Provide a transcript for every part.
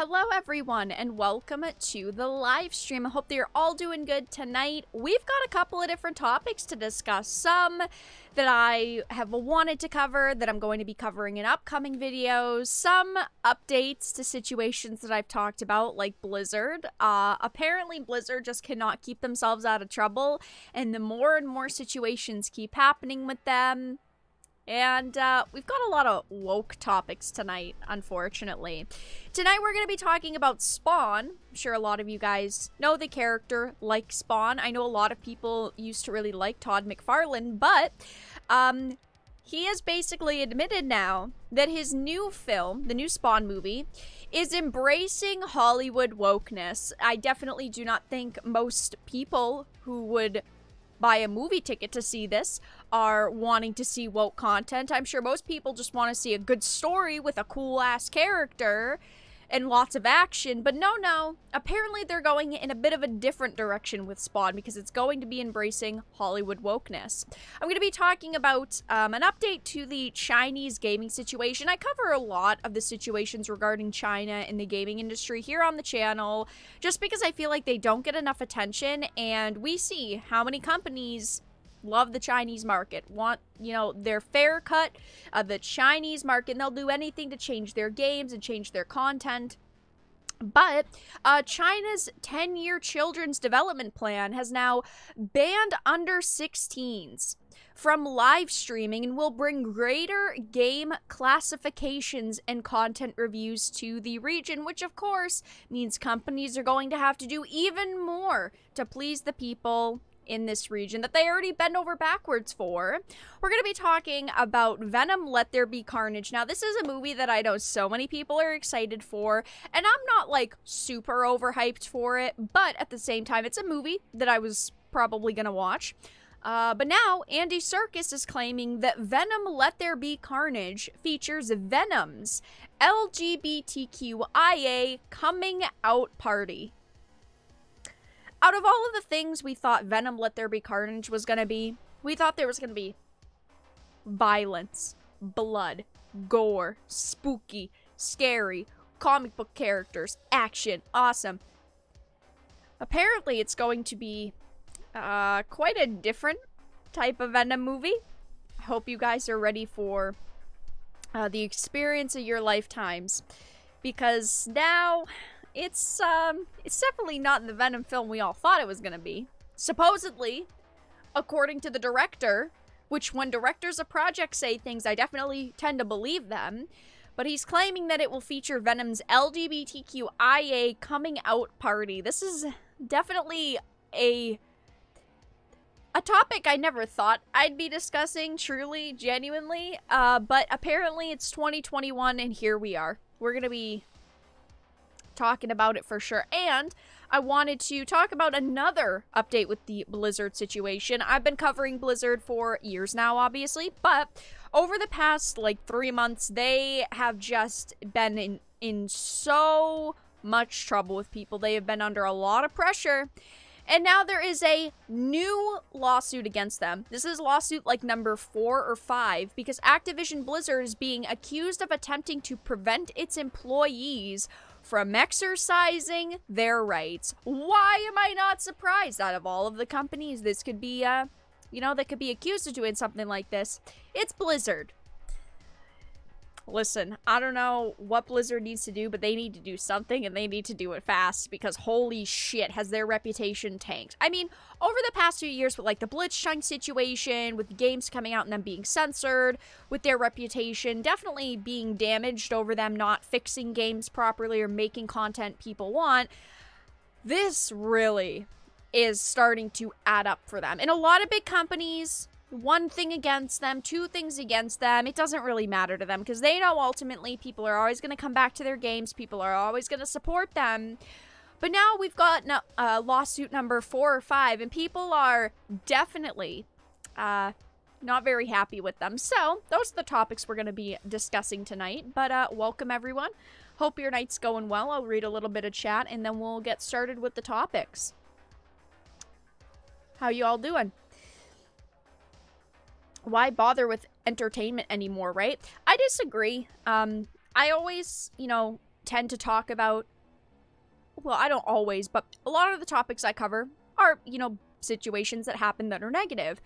Hello everyone and welcome to the live stream. I hope that you're all doing good tonight. We've got a couple of different topics to discuss. Some that I have wanted to cover that I'm going to be covering in upcoming videos. Some updates to situations that I've talked about, like Blizzard. Apparently Blizzard just cannot keep themselves out of trouble, and the more and more situations keep happening with them. And we've got a lot of woke topics tonight, unfortunately. Tonight we're going to be talking about Spawn. I'm sure a lot of you guys know the character, like Spawn. I know a lot of people used to really like Todd McFarlane, but he has basically admitted now that his new film, the new Spawn movie, is embracing Hollywood wokeness. I definitely do not think most people who would buy a movie ticket to see this are wanting to see woke content. I'm sure most people just want to see a good story with a cool ass character and lots of action, but no, apparently they're going in a bit of a different direction with Spawn because it's going to be embracing Hollywood wokeness. I'm going to be talking about an update to the Chinese gaming situation. I cover a lot of the situations regarding China in the gaming industry here on the channel, just because I feel like they don't get enough attention, and we see how many companies love the Chinese market, want, their fair cut of the Chinese market, and they'll do anything to change their games and change their content. But China's 10-year children's development plan has now banned under 16s from live streaming and will bring greater game classifications and content reviews to the region, which of course means companies are going to have to do even more to please the people in this region that they already bend over backwards for. We're going to be talking about Venom, Let There Be Carnage. Now, this is a movie that I know so many people are excited for, and I'm not, super overhyped for it, but at the same time, it's a movie that I was probably going to watch. But now, Andy Serkis is claiming that Venom, Let There Be Carnage features Venom's LGBTQIA coming out party. Out of all of the things we thought Venom Let There Be Carnage was going to be, we thought there was going to be violence, blood, gore, spooky, scary, comic book characters, action, awesome. Apparently it's going to be quite a different type of Venom movie. I hope you guys are ready for the experience of your lifetimes, because now it's definitely not the Venom film we all thought it was gonna be. Supposedly, according to the director, which when directors of projects say things, I definitely tend to believe them, but he's claiming that it will feature Venom's LGBTQIA coming out party. This is definitely a topic I never thought I'd be discussing, truly, genuinely, but apparently it's 2021 and here we are. We're gonna be talking about it for sure. And I wanted to talk about another update with the Blizzard situation. I've been covering Blizzard for years now, obviously, but over the past 3 months, they have just been in so much trouble with people. They have been under a lot of pressure, and now there is a new lawsuit against them. This is lawsuit number 4 or 5, because Activision Blizzard is being accused of attempting to prevent its employees from exercising their rights. Why am I not surprised? Out of all of the companies this could be, that could be accused of doing something like this, it's Blizzard. Listen, I don't know what Blizzard needs to do, but they need to do something, and they need to do it fast, because holy shit, has their reputation tanked. I mean, over the past few years with the Blitzchung situation, with games coming out and them being censored, with their reputation definitely being damaged over them not fixing games properly or making content people want, this really is starting to add up for them. And a lot of big companies, one thing against them, two things against them, it doesn't really matter to them, because they know ultimately people are always going to come back to their games, people are always going to support them. But now we've got lawsuit number 4 or 5, and people are definitely not very happy with them. So those are the topics we're going to be discussing tonight. But welcome everyone. Hope your night's going well. I'll read a little bit of chat and then we'll get started with the topics. How you all doing? Why bother with entertainment anymore, right? I disagree. I always, tend to talk about, well, I don't always, but a lot of the topics I cover are, you know, situations that happen that are negative.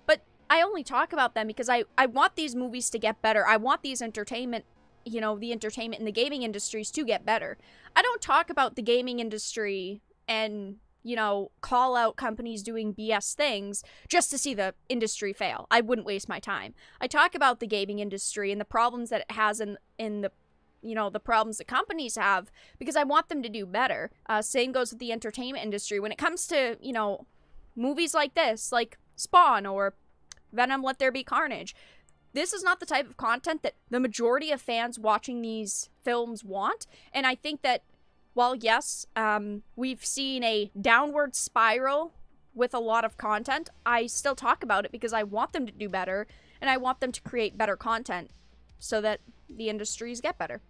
But I only talk about them because I want these movies to get better. I want these entertainment, you know, the entertainment and the gaming industries to get better. I don't talk about the gaming industry and, you know, call out companies doing BS things just to see the industry fail. I wouldn't waste my time. I talk about the gaming industry and the problems that it has in the, you know, the problems that companies have, because I want them to do better. Same goes with the entertainment industry. When it comes to, you know, movies like this, like Spawn or Venom, Let There Be Carnage, this is not the type of content that the majority of fans watching these films want. And I think that while, yes, we've seen a downward spiral with a lot of content, I still talk about it because I want them to do better, and I want them to create better content so that the industries get better.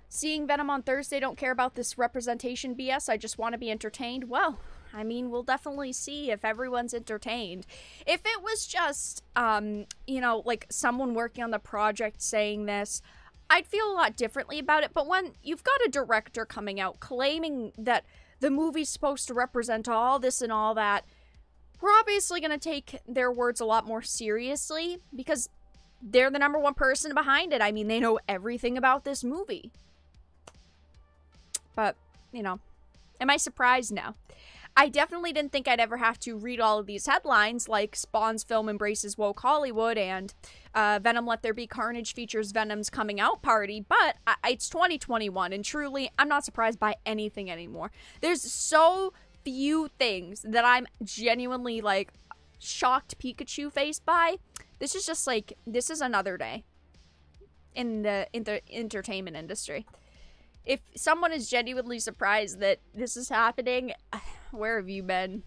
Seeing Venom on Thursday, don't care about this representation BS, I just want to be entertained. Well, I mean, we'll definitely see if everyone's entertained. If it was just, you know, like someone working on the project saying this, I'd feel a lot differently about it. But when you've got a director coming out claiming that the movie's supposed to represent all this and all that, we're obviously going to take their words a lot more seriously because they're the number one person behind it. I mean, they know everything about this movie. But, you know, am I surprised? No. I definitely didn't think I'd ever have to read all of these headlines, like Spawn's film embraces woke Hollywood and Venom Let There Be Carnage features Venom's coming out party, but it's 2021, and truly, I'm not surprised by anything anymore. There's so few things that I'm genuinely, like, shocked Pikachu face by. This is just, like, this is another day in the entertainment industry. If someone is genuinely surprised that this is happening, where have you been?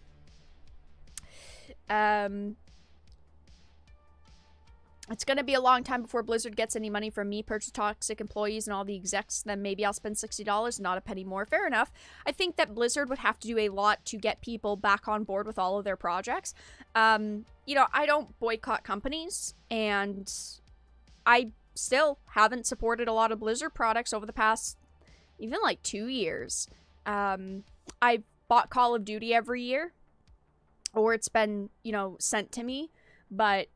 It's going to be a long time before Blizzard gets any money from me, purchase toxic employees, and all the execs. Then maybe I'll spend $60, not a penny more. Fair enough. I think that Blizzard would have to do a lot to get people back on board with all of their projects. You know, I don't boycott companies, and I still haven't supported a lot of Blizzard products over the past even like 2 years. I bought Call of Duty every year, or it's been, you know, sent to me, but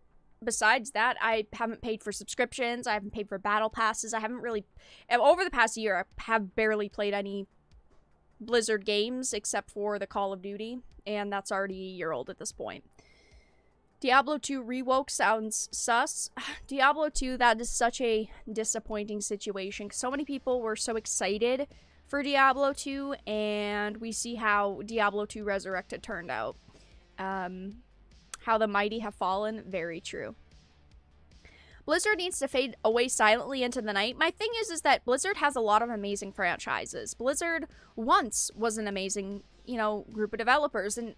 besides that, I haven't paid for subscriptions, I haven't paid for battle passes, I haven't really, over the past year, I have barely played any Blizzard games except for the Call of Duty, and that's already a year old at this point. Diablo 2 rewoke sounds sus. Diablo 2, that is such a disappointing situation. So many people were so excited for Diablo 2, and we see how Diablo 2 Resurrected turned out. How the mighty have fallen, very true. Blizzard needs to fade away silently into the night. My thing is that Blizzard has a lot of amazing franchises. Blizzard once was an amazing, you know, group of developers, and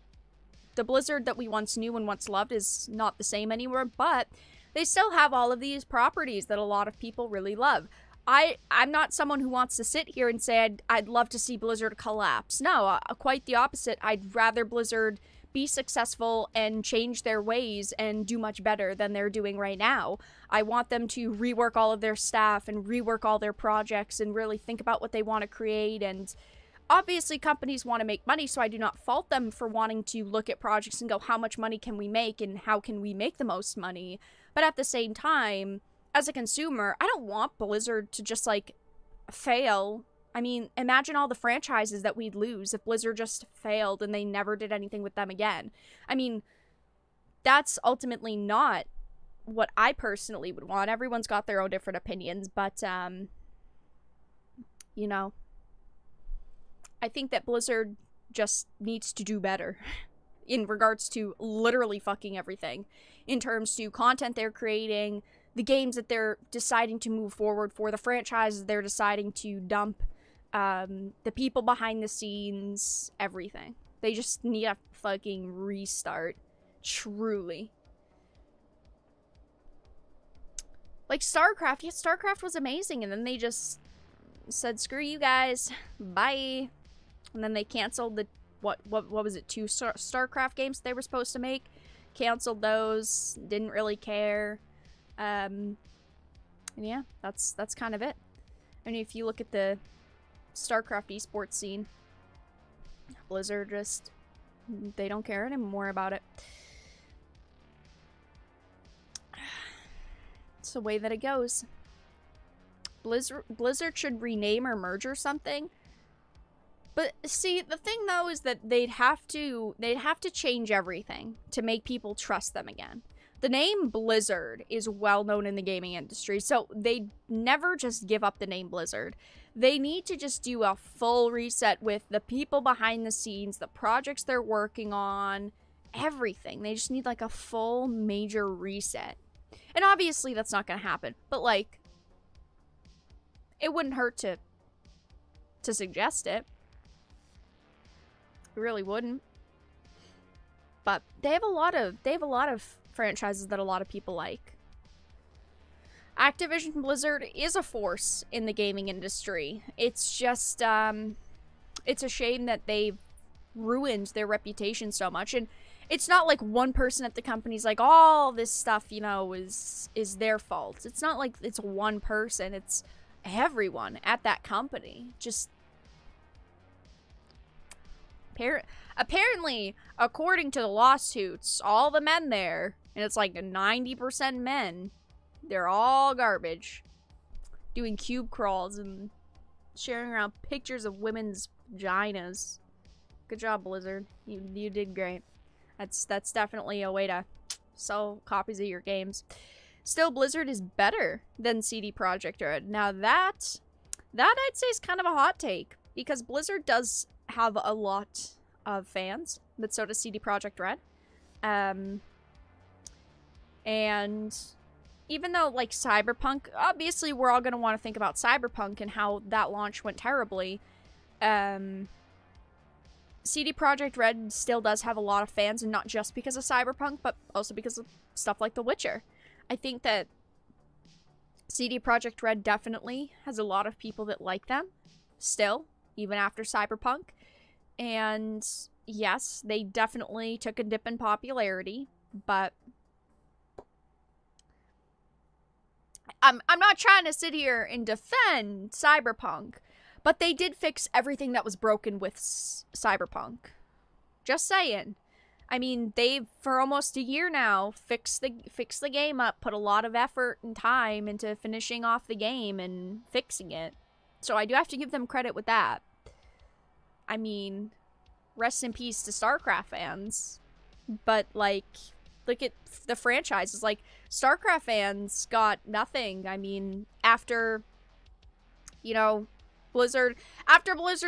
the Blizzard that we once knew and once loved is not the same anymore, but they still have all of these properties that a lot of people really love. I'm not someone who wants to sit here and say I'd love to see Blizzard collapse. No, quite the opposite. I'd rather Blizzard be successful and change their ways and do much better than they're doing right now. I want them to rework all of their staff and rework all their projects and really think about what they want to create. And obviously companies want to make money, so I do not fault them for wanting to look at projects and go, how much money can we make and how can we make the most money? But at the same time, as a consumer, I don't want Blizzard to just, like, fail. I mean, imagine all the franchises that we'd lose if Blizzard just failed and they never did anything with them again. I mean, that's ultimately not what I personally would want. Everyone's got their own different opinions, but, you know, I think that Blizzard just needs to do better in regards to literally fucking everything. In terms to content they're creating, the games that they're deciding to move forward for, the franchises they're deciding to dump, the people behind the scenes, everything. They just need a fucking restart. Truly. Like StarCraft. Yeah, StarCraft was amazing, and then they just said, screw you guys. Bye. And then they canceled the, what was it, 2 StarCraft games they were supposed to make? Canceled those. Didn't really care. And yeah, that's kind of it. I mean, if you look at the StarCraft esports scene, Blizzard just, they don't care anymore about it. It's the way that it goes. Blizzard should rename or merge or something. But see, the thing though is that they'd have to change everything to make people trust them again. The name Blizzard is well known in the gaming industry, so they never just give up the name Blizzard. They need to just do a full reset with the people behind the scenes, the projects they're working on, everything. They just need like a full major reset. And obviously that's not going to happen, but like, it wouldn't hurt to suggest it. It really wouldn't. But they have a lot of franchises that a lot of people like. Activision Blizzard is a force in the gaming industry. It's just it's a shame that they've ruined their reputation so much. And it's not like one person at the company's like, all this stuff, you know, is their fault. It's not like it's one person. It's everyone at that company. Just apparently, according to the lawsuits, all the men there, and it's like 90% men, they're all garbage. Doing cube crawls and sharing around pictures of women's vaginas. Good job, Blizzard. You did great. That's definitely a way to sell copies of your games. Still, Blizzard is better than CD Projekt Red. Now that I'd say is kind of a hot take, because Blizzard does have a lot of fans, but so does CD Projekt Red. And even though, like, Cyberpunk, obviously we're all going to want to think about Cyberpunk and how that launch went terribly. CD Projekt Red still does have a lot of fans, and not just because of Cyberpunk, but also because of stuff like The Witcher. I think that CD Projekt Red definitely has a lot of people that like them still, even after Cyberpunk. And yes, they definitely took a dip in popularity, but I'm not trying to sit here and defend Cyberpunk, but they did fix everything that was broken with Cyberpunk. Just saying. I mean, they've, for almost a year now, fixed the game up, put a lot of effort and time into finishing off the game and fixing it. So I do have to give them credit with that. I mean, rest in peace to StarCraft fans. But, like, look at the franchises. Like, StarCraft fans got nothing. I mean, after, you know, Blizzard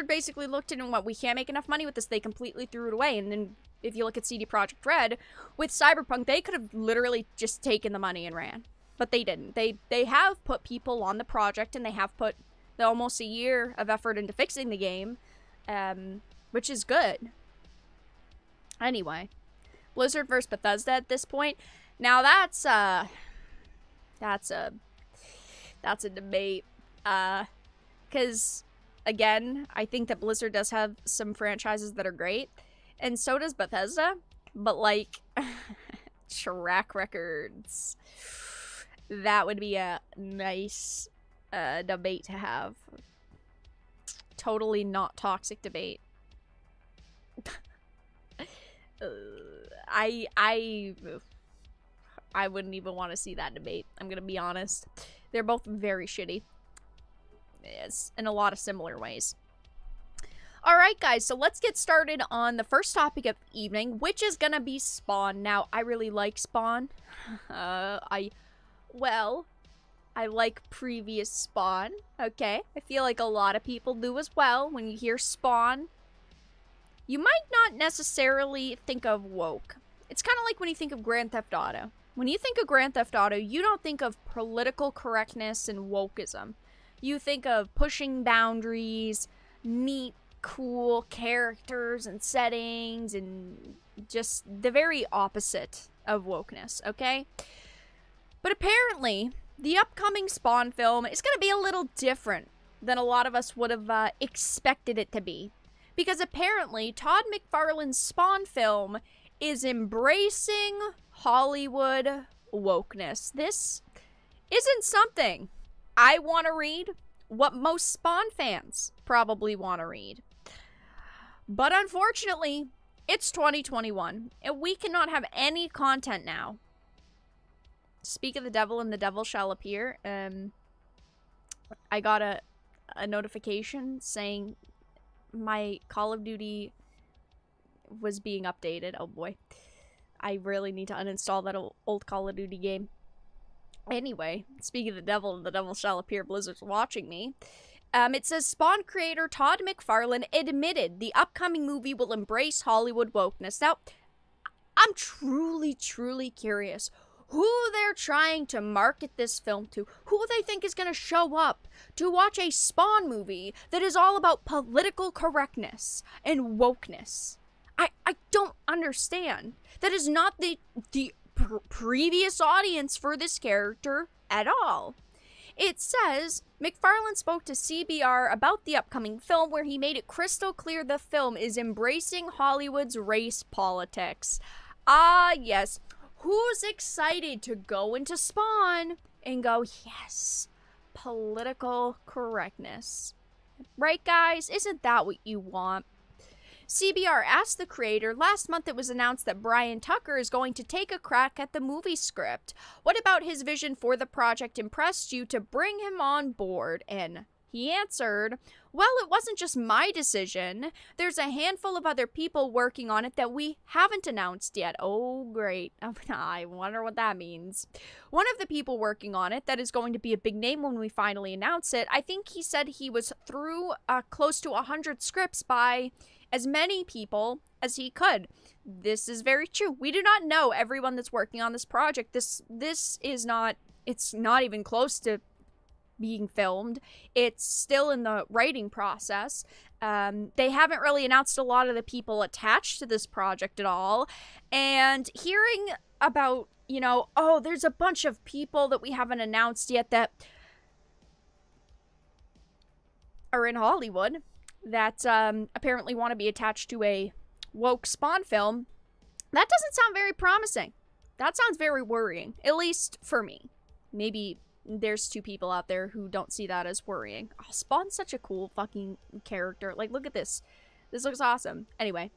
basically looked at it and went, we can't make enough money with this, they completely threw it away. And then if you look at CD Projekt Red, with Cyberpunk, they could have literally just taken the money and ran. But they didn't. They have put people on the project, and they have put almost a year of effort into fixing the game, which is good. Anyway, Blizzard versus Bethesda at this point. Now that's a debate. Because, again, I think that Blizzard does have some franchises that are great. And so does Bethesda, but, like, track records, that would be a nice debate to have. Totally not toxic debate. I wouldn't even want to see that debate, I'm gonna be honest. They're both very shitty. Yes, in a lot of similar ways. Alright guys, so let's get started on the first topic of the evening, which is gonna be Spawn. Now, I really like Spawn. I like previous Spawn, okay? I feel like a lot of people do as well. When you hear Spawn, you might not necessarily think of woke. It's kind of like when you think of Grand Theft Auto. When you think of Grand Theft Auto, you don't think of political correctness and wokeism. You think of pushing boundaries, neat, cool characters and settings, and just the very opposite of wokeness, okay? But apparently, the upcoming Spawn film is going to be a little different than a lot of us would have expected it to be. Because apparently, Todd McFarlane's Spawn film is embracing Hollywood wokeness. This isn't something I want to read what most Spawn fans probably want to read. But unfortunately, it's 2021, and we cannot have any content now. Speak of the devil, and the devil shall appear. I got a notification saying my Call of Duty was being updated. Oh boy. I really need to uninstall that old Call of Duty game. Anyway, speaking of the devil, and the devil shall appear, Blizzard's watching me. It says Spawn creator Todd McFarlane admitted the upcoming movie will embrace Hollywood wokeness. Now, I'm truly curious who they're trying to market this film to, who they think is going to show up to watch a Spawn movie that is all about political correctness and wokeness. I don't understand. That is not the previous audience for this character at all. It says, McFarlane spoke to CBR about the upcoming film where he made it crystal clear the film is embracing Hollywood's race politics. Ah, yes. Who's excited to go into Spawn and go, yes, political correctness? Right, guys? Isn't that what you want? CBR asked the creator, last month it was announced that Brian Tucker is going to take a crack at the movie script. What about his vision for the project impressed you to bring him on board? And he answered, well, it wasn't just my decision. There's a handful of other people working on it that we haven't announced yet. Oh, great. I wonder what that means. One of the people working on it that is going to be a big name when we finally announce it, I think he said he was through close to 100 scripts by as many people as he could. This is very true. We do not know everyone that's working on this project. This is not, it's not even close to being filmed. It's still in the writing process. They haven't really announced a lot of the people attached to this project at all. And hearing about, you know, oh, there's a bunch of people that we haven't announced yet that are in Hollywood that apparently want to be attached to a woke Spawn film, that doesn't sound very promising. That sounds very worrying, at least for me. Maybe there's two people out there who don't see that as worrying. Oh, Spawn's such a cool fucking character. Like, look at this. This looks awesome. Anyway,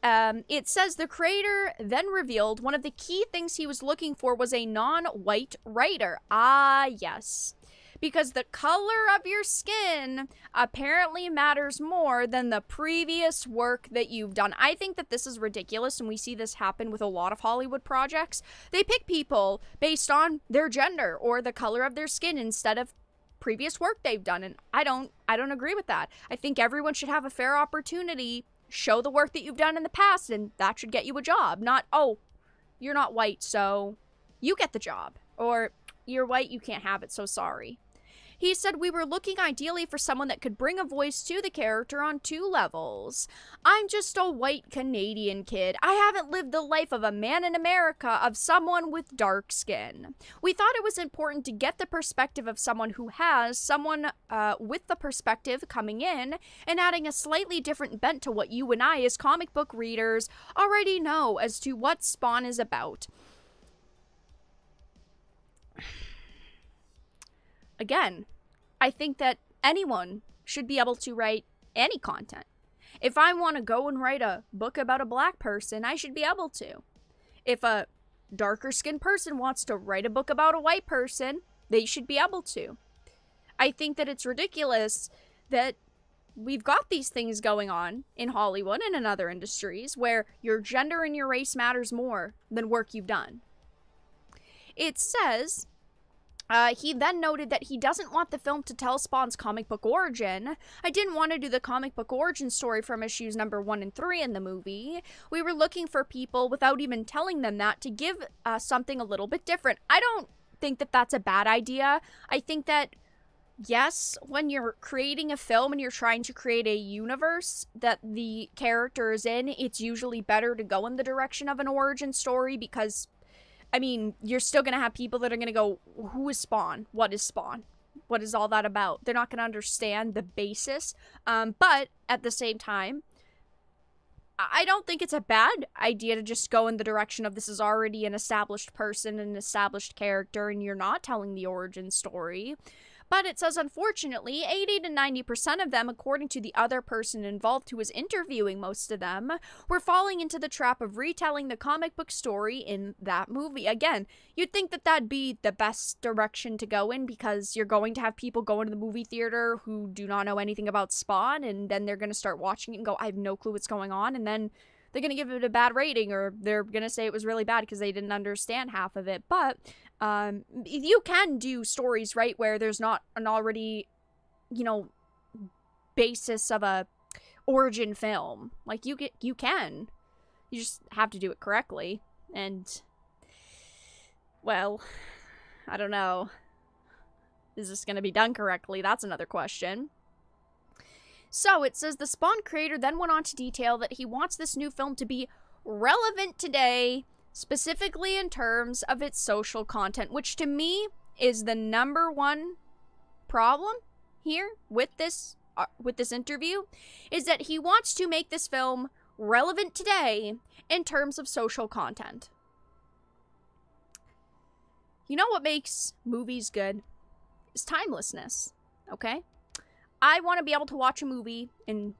it says the creator then revealed one of the key things he was looking for was a non-white writer. Ah, yes. Because the color of your skin apparently matters more than the previous work that you've done. I think that this is ridiculous, and we see this happen with a lot of Hollywood projects. They pick people based on their gender or the color of their skin instead of previous work they've done, and I don't agree with that. I think everyone should have a fair opportunity, show the work that you've done in the past, and that should get you a job. Not, oh, you're not white, so you get the job. Or, you're white, you can't have it, so sorry. He said, we were looking ideally for someone that could bring a voice to the character on 2 levels. I'm just a white Canadian kid. I haven't lived the life of a man in America, of someone with dark skin. We thought it was important to get the perspective of someone who has, someone with the perspective coming in, and adding a slightly different bent to what you and I as comic book readers already know as to what Spawn is about. Again, I think that anyone should be able to write any content. If I want to go and write a book about a black person, I should be able to. If a darker skinned person wants to write a book about a white person, they should be able to. I think that it's ridiculous that we've got these things going on in Hollywood and in other industries where your gender and your race matters more than work you've done. It says, he then noted that he doesn't want the film to tell Spawn's comic book origin. I didn't want to do the comic book origin story from issues number 1 and 3 in the movie. We were looking for people, without even telling them that, to give something a little bit different. I don't think that that's a bad idea. I think that, yes, when you're creating a film and you're trying to create a universe that the character is in, it's usually better to go in the direction of an origin story because, I mean, you're still going to have people that are going to go, who is Spawn? What is Spawn? What is all that about? They're not going to understand the basis. But at the same time, I don't think it's a bad idea to just go in the direction of this is already an established person, an established character, and you're not telling the origin story. But it says, unfortunately, 80 to 90% of them, according to the other person involved who was interviewing most of them, were falling into the trap of retelling the comic book story in that movie. Again, you'd think that that'd be the best direction to go in, because you're going to have people go into the movie theater who do not know anything about Spawn, and then they're going to start watching it and go, I have no clue what's going on, and then they're going to give it a bad rating, or they're going to say it was really bad because they didn't understand half of it. But you can do stories, right, where there's not an already, basis of a origin film. Like, you can. You just have to do it correctly. And, well, I don't know. Is this going to be done correctly? That's another question. So, it says the Spawn creator then went on to detail that he wants this new film to be relevant today, specifically in terms of its social content, which to me is the number one problem here with this interview, is that he wants to make this film relevant today in terms of social content. You know what makes movies good? Is timelessness, okay? I want to be able to watch a movie in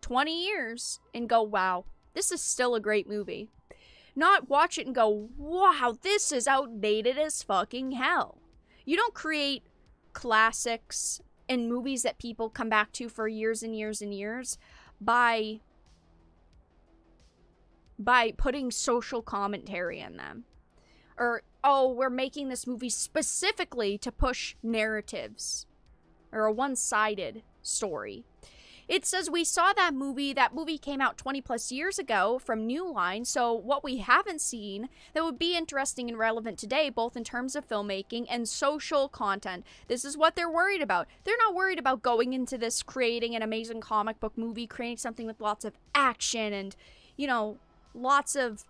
20 years and go, wow, this is still a great movie. Not watch it and go, wow, this is outdated as fucking hell. You don't create classics and movies that people come back to for years and years and years by putting social commentary in them. Or, oh, we're making this movie specifically to push narratives. Or a one-sided story. It says we saw that movie. That movie came out 20 plus years ago from New Line. So what we haven't seen that would be interesting and relevant today, both in terms of filmmaking and social content. This is what they're worried about. They're not worried about going into this creating an amazing comic book movie, creating something with lots of action and, lots of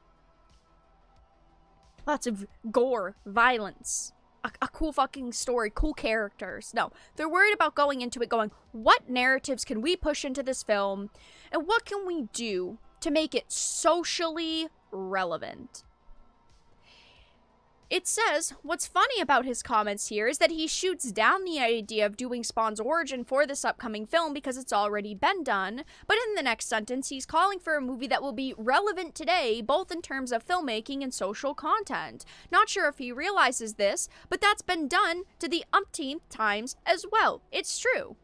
gore, violence. A cool fucking story, cool characters. No, they're worried about going into it going, what narratives can we push into this film, and what can we do to make it socially relevant? It says, what's funny about his comments here is that he shoots down the idea of doing Spawn's origin for this upcoming film because it's already been done, but in the next sentence, he's calling for a movie that will be relevant today, both in terms of filmmaking and social content. Not sure if he realizes this, but that's been done to the umpteenth times as well. It's true.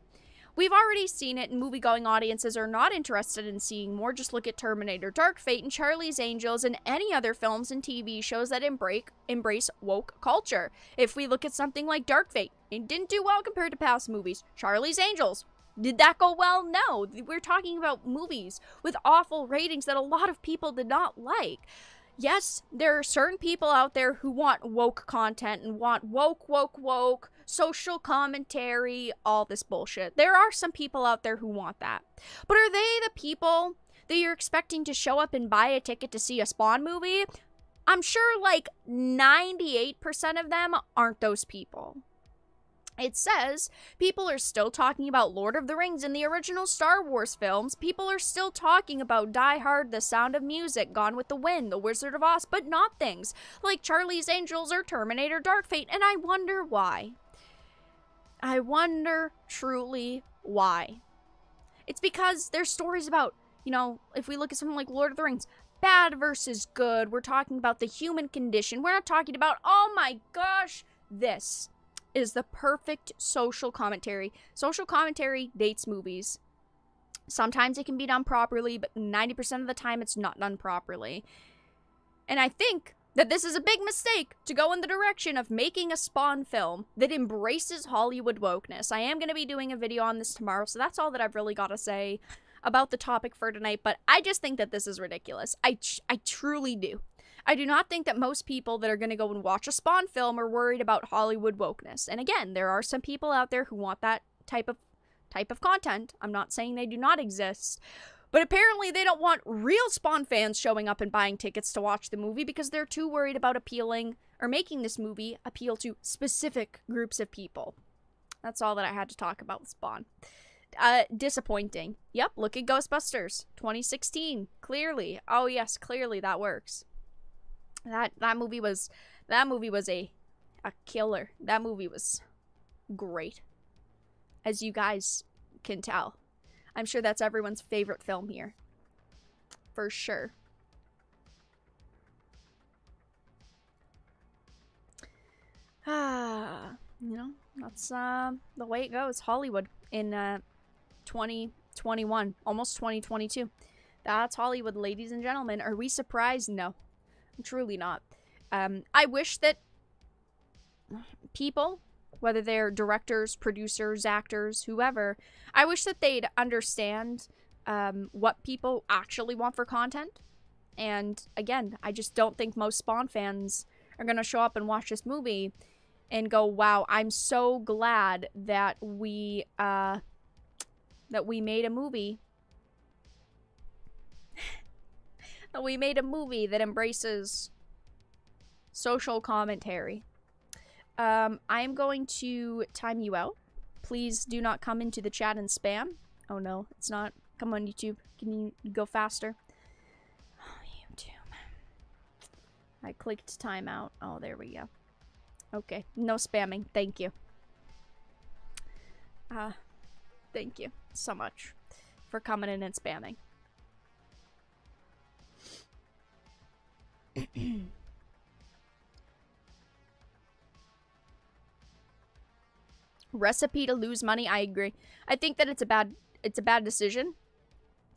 We've already seen it, and movie-going audiences are not interested in seeing more. Just look at Terminator, Dark Fate, and Charlie's Angels, and any other films and TV shows that embrace woke culture. If we look at something like Dark Fate, it didn't do well compared to past movies. Charlie's Angels, did that go well? No. We're talking about movies with awful ratings that a lot of people did not like. Yes, there are certain people out there who want woke content and want woke, social commentary, all this bullshit. There are some people out there who want that. But are they the people that you're expecting to show up and buy a ticket to see a Spawn movie? I'm sure like 98% of them aren't those people. It says people are still talking about Lord of the Rings and the original Star Wars films. People are still talking about Die Hard, The Sound of Music, Gone with the Wind, The Wizard of Oz, but not things like Charlie's Angels or Terminator Dark Fate, and I wonder why. I wonder truly why. It's because there's stories about, if we look at something like Lord of the Rings, bad versus good. We're talking about the human condition. We're not talking about, oh my gosh, this is the perfect social commentary. Social commentary dates movies. Sometimes it can be done properly, but 90% of the time it's not done properly. And I think that this is a big mistake to go in the direction of making a Spawn film that embraces Hollywood wokeness. I am going to be doing a video on this tomorrow, so that's all that I've really got to say about the topic for tonight, but I just think that this is ridiculous. I truly do. I do not think that most people that are going to go and watch a Spawn film are worried about Hollywood wokeness. And again, there are some people out there who want that type of content. I'm not saying they do not exist. But apparently they don't want real Spawn fans showing up and buying tickets to watch the movie because they're too worried about appealing or making this movie appeal to specific groups of people. That's all that I had to talk about with Spawn. Disappointing. Yep, look at Ghostbusters 2016. Clearly. Oh yes, clearly that works. That movie was a killer. That movie was great. as you guys can tell. I'm sure that's everyone's favorite film here. For sure. You know, that's the way it goes. Hollywood in 2021, almost 2022. That's Hollywood, ladies and gentlemen. Are we surprised? No, truly not. I wish that people, whether they're directors, producers, actors, whoever, I wish that they'd understand what people actually want for content. And again, I just don't think most Spawn fans are going to show up and watch this movie and go, wow, I'm so glad that we made a movie that we made a movie that embraces social commentary. I'm going to time you out. Please do not come into the chat and spam. Oh no, it's not. Come on, YouTube. Can you go faster? Oh, YouTube. I clicked timeout. Oh, there we go. Okay, no spamming. Thank you. Thank you so much for coming in and spamming. Recipe to lose money. I agree. I think that it's a bad decision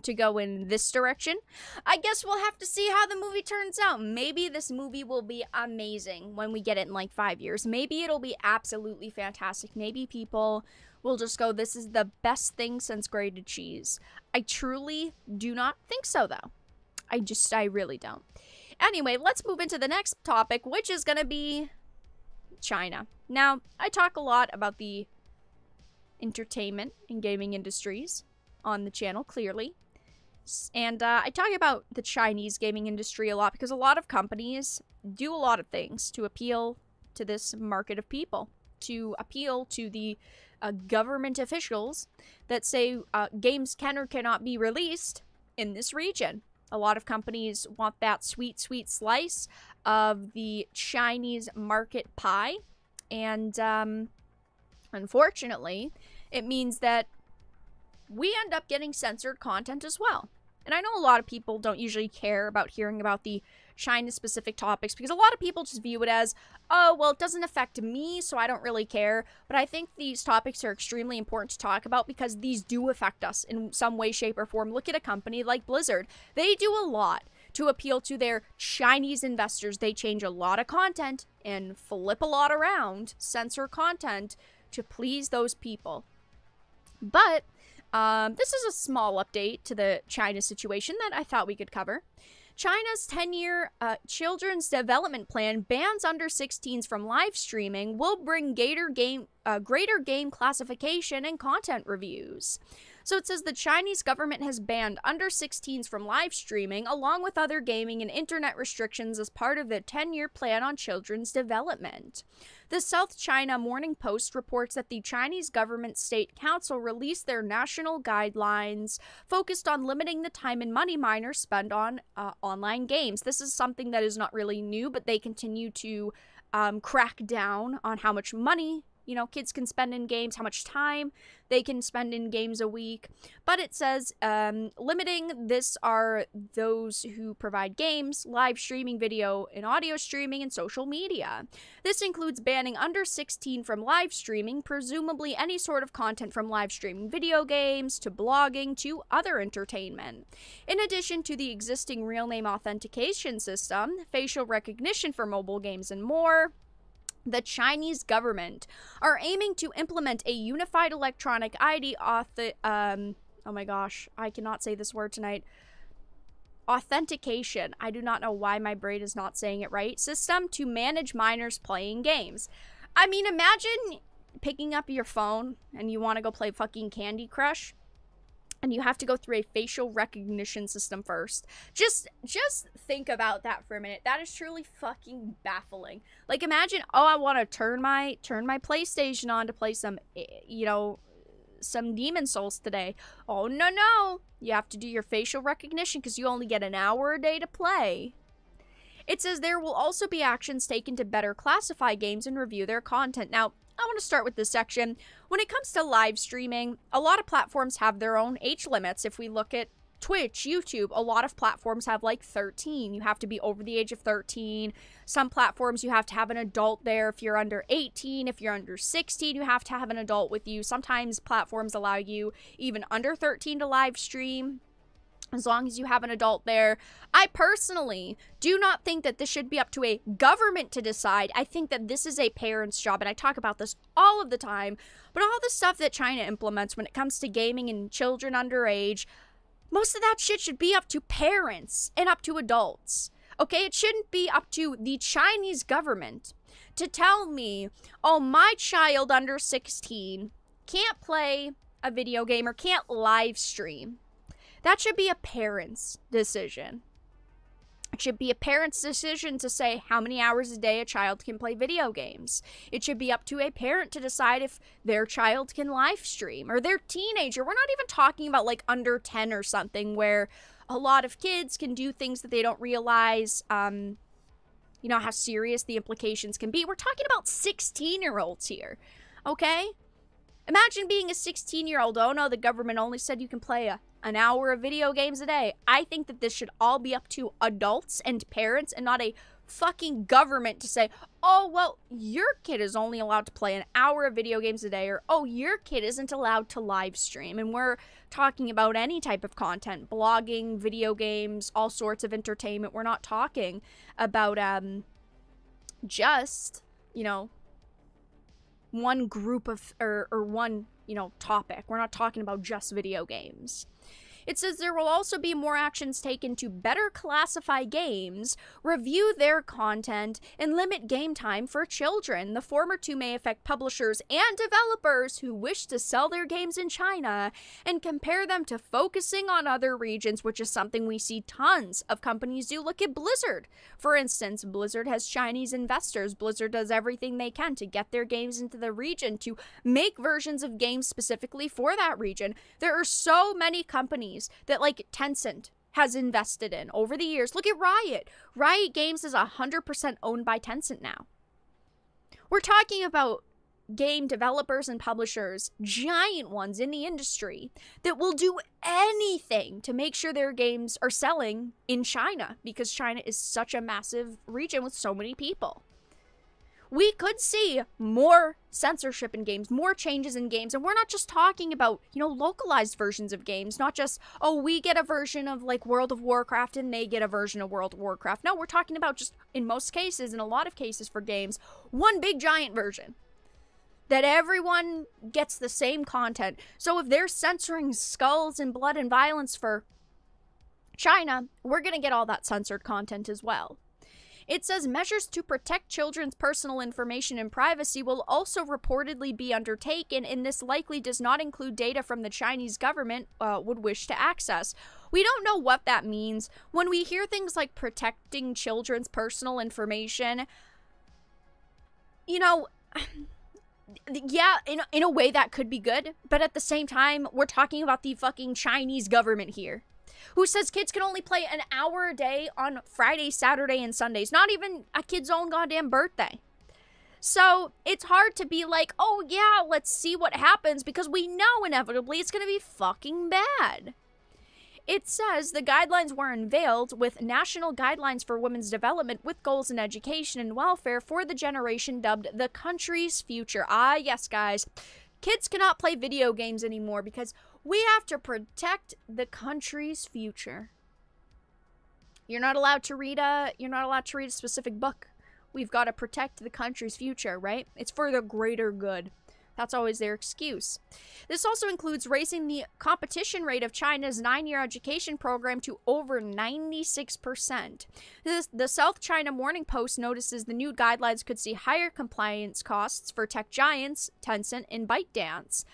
to go in this direction. I guess we'll have to see how the movie turns out. Maybe this movie will be amazing when we get it in like 5 years. Maybe it'll be absolutely fantastic. Maybe people will just go, this is the best thing since grated cheese. I truly do not think so, though. I really don't. Anyway, let's move into the next topic, which is going to be China. Now, I talk a lot about the entertainment and gaming industries on the channel, clearly. And I talk about the Chinese gaming industry a lot because a lot of companies do a lot of things to appeal to this market of people, to appeal to the government officials that say games can or cannot be released in this region. A lot of companies want that sweet, sweet slice of the Chinese market pie. And unfortunately, it means that we end up getting censored content as well. And I know a lot of people don't usually care about hearing about the China-specific topics because a lot of people just view it as, oh, well, it doesn't affect me, so I don't really care. But I think these topics are extremely important to talk about because these do affect us in some way, shape, or form. Look at a company like Blizzard. They do a lot to appeal to their Chinese investors. They change a lot of content and flip a lot around, censor content to please those people. But this is a small update to the China situation that I thought we could cover. China's 10-year children's development plan bans under 16s from live streaming will bring greater game classification and content reviews. So it says the Chinese government has banned under 16s from live streaming, along with other gaming and internet restrictions as part of the 10-year plan on children's development. The South China Morning Post reports that the Chinese Government State Council released their national guidelines focused on limiting the time and money minors spend on online games. This is something that is not really new, but they continue to crack down on how much money kids can spend in games, how much time they can spend in games a week. But it says limiting this are those who provide games, live streaming, video and audio streaming, and social media. This includes banning under 16 from live streaming, presumably any sort of content from live streaming video games to blogging to other entertainment. In addition to the existing real name authentication system, facial recognition for mobile games, and more, the Chinese government are aiming to implement a unified electronic ID oh my gosh, I cannot say this word tonight. Authentication. I do not know why my brain is not saying it right. System to manage minors playing games. I mean, imagine picking up your phone and you want to go play fucking Candy Crush, and you have to go through a facial recognition system first. Just think about that for a minute. That is truly fucking baffling. Like, imagine, oh, I want to turn my PlayStation on to play some, some Demon Souls today. Oh, no. You have to do your facial recognition because you only get an hour a day to play. It says there will also be actions taken to better classify games and review their content. Now, I want to start with this section. When it comes to live streaming, a lot of platforms have their own age limits. If we look at Twitch, YouTube, a lot of platforms have like 13. You have to be over the age of 13. Some platforms you have to have an adult there. If you're under 18, if you're under 16, you have to have an adult with you. Sometimes platforms allow you even under 13 to live stream, as long as you have an adult there. I personally do not think that this should be up to a government to decide. I think that this is a parent's job, and I talk about this all of the time. But all the stuff that China implements when it comes to gaming and children underage, most of that shit should be up to parents and up to adults. Okay, it shouldn't be up to the Chinese government to tell me, oh, my child under 16 can't play a video game or can't live stream. That should be a parent's decision. It should be a parent's decision to say how many hours a day a child can play video games. It should be up to a parent to decide if their child can live stream or their teenager. We're not even talking about like under 10 or something where a lot of kids can do things that they don't realize, how serious the implications can be. We're talking about 16-year-olds here, okay? Imagine being a 16-year-old. Oh no, the government only said you can play an hour of video games a day. I think that this should all be up to adults and parents and not a fucking government to say, oh, well, your kid is only allowed to play an hour of video games a day, or, oh, your kid isn't allowed to live stream. And we're talking about any type of content, blogging, video games, all sorts of entertainment. We're not talking about just, one group of, or one, topic. We're not talking about just video games. It says there will also be more actions taken to better classify games, review their content, and limit game time for children. The former two may affect publishers and developers who wish to sell their games in China and compare them to focusing on other regions, which is something we see tons of companies do. Look at Blizzard. For instance, Blizzard has Chinese investors. Blizzard does everything they can to get their games into the region, to make versions of games specifically for that region. There are so many companies that like Tencent has invested in over the years. Look at Riot. Riot Games is 100% owned by Tencent now. We're talking about game developers and publishers, giant ones in the industry, that will do anything to make sure their games are selling in China, because China is such a massive region with so many people. We could see more censorship in games, more changes in games. And we're not just talking about, localized versions of games, not just, oh, we get a version of like World of Warcraft and they get a version of World of Warcraft. No, we're talking about just, in most cases, in a lot of cases for games, one big giant version that everyone gets the same content. So if they're censoring skulls and blood and violence for China, we're going to get all that censored content as well. It says measures to protect children's personal information and privacy will also reportedly be undertaken, and this likely does not include data from the Chinese government would wish to access. We don't know what that means. When we hear things like protecting children's personal information, yeah, in a way that could be good, but at the same time, we're talking about the fucking Chinese government here, who says kids can only play an hour a day on Friday, Saturday, and Sundays. Not even a kid's own goddamn birthday. So it's hard to be like, oh yeah, let's see what happens, because we know inevitably it's going to be fucking bad. It says the guidelines were unveiled with national guidelines for women's development with goals in education and welfare for the generation dubbed the country's future. Ah, yes, guys. Kids cannot play video games anymore because we have to protect the country's future. You're not allowed to read a specific book. We've got to protect the country's future, right? It's for the greater good. That's always their excuse. This also includes raising the competition rate of China's 9-year education program to over 96%. The South China Morning Post notices the new guidelines could see higher compliance costs for tech giants, Tencent and ByteDance.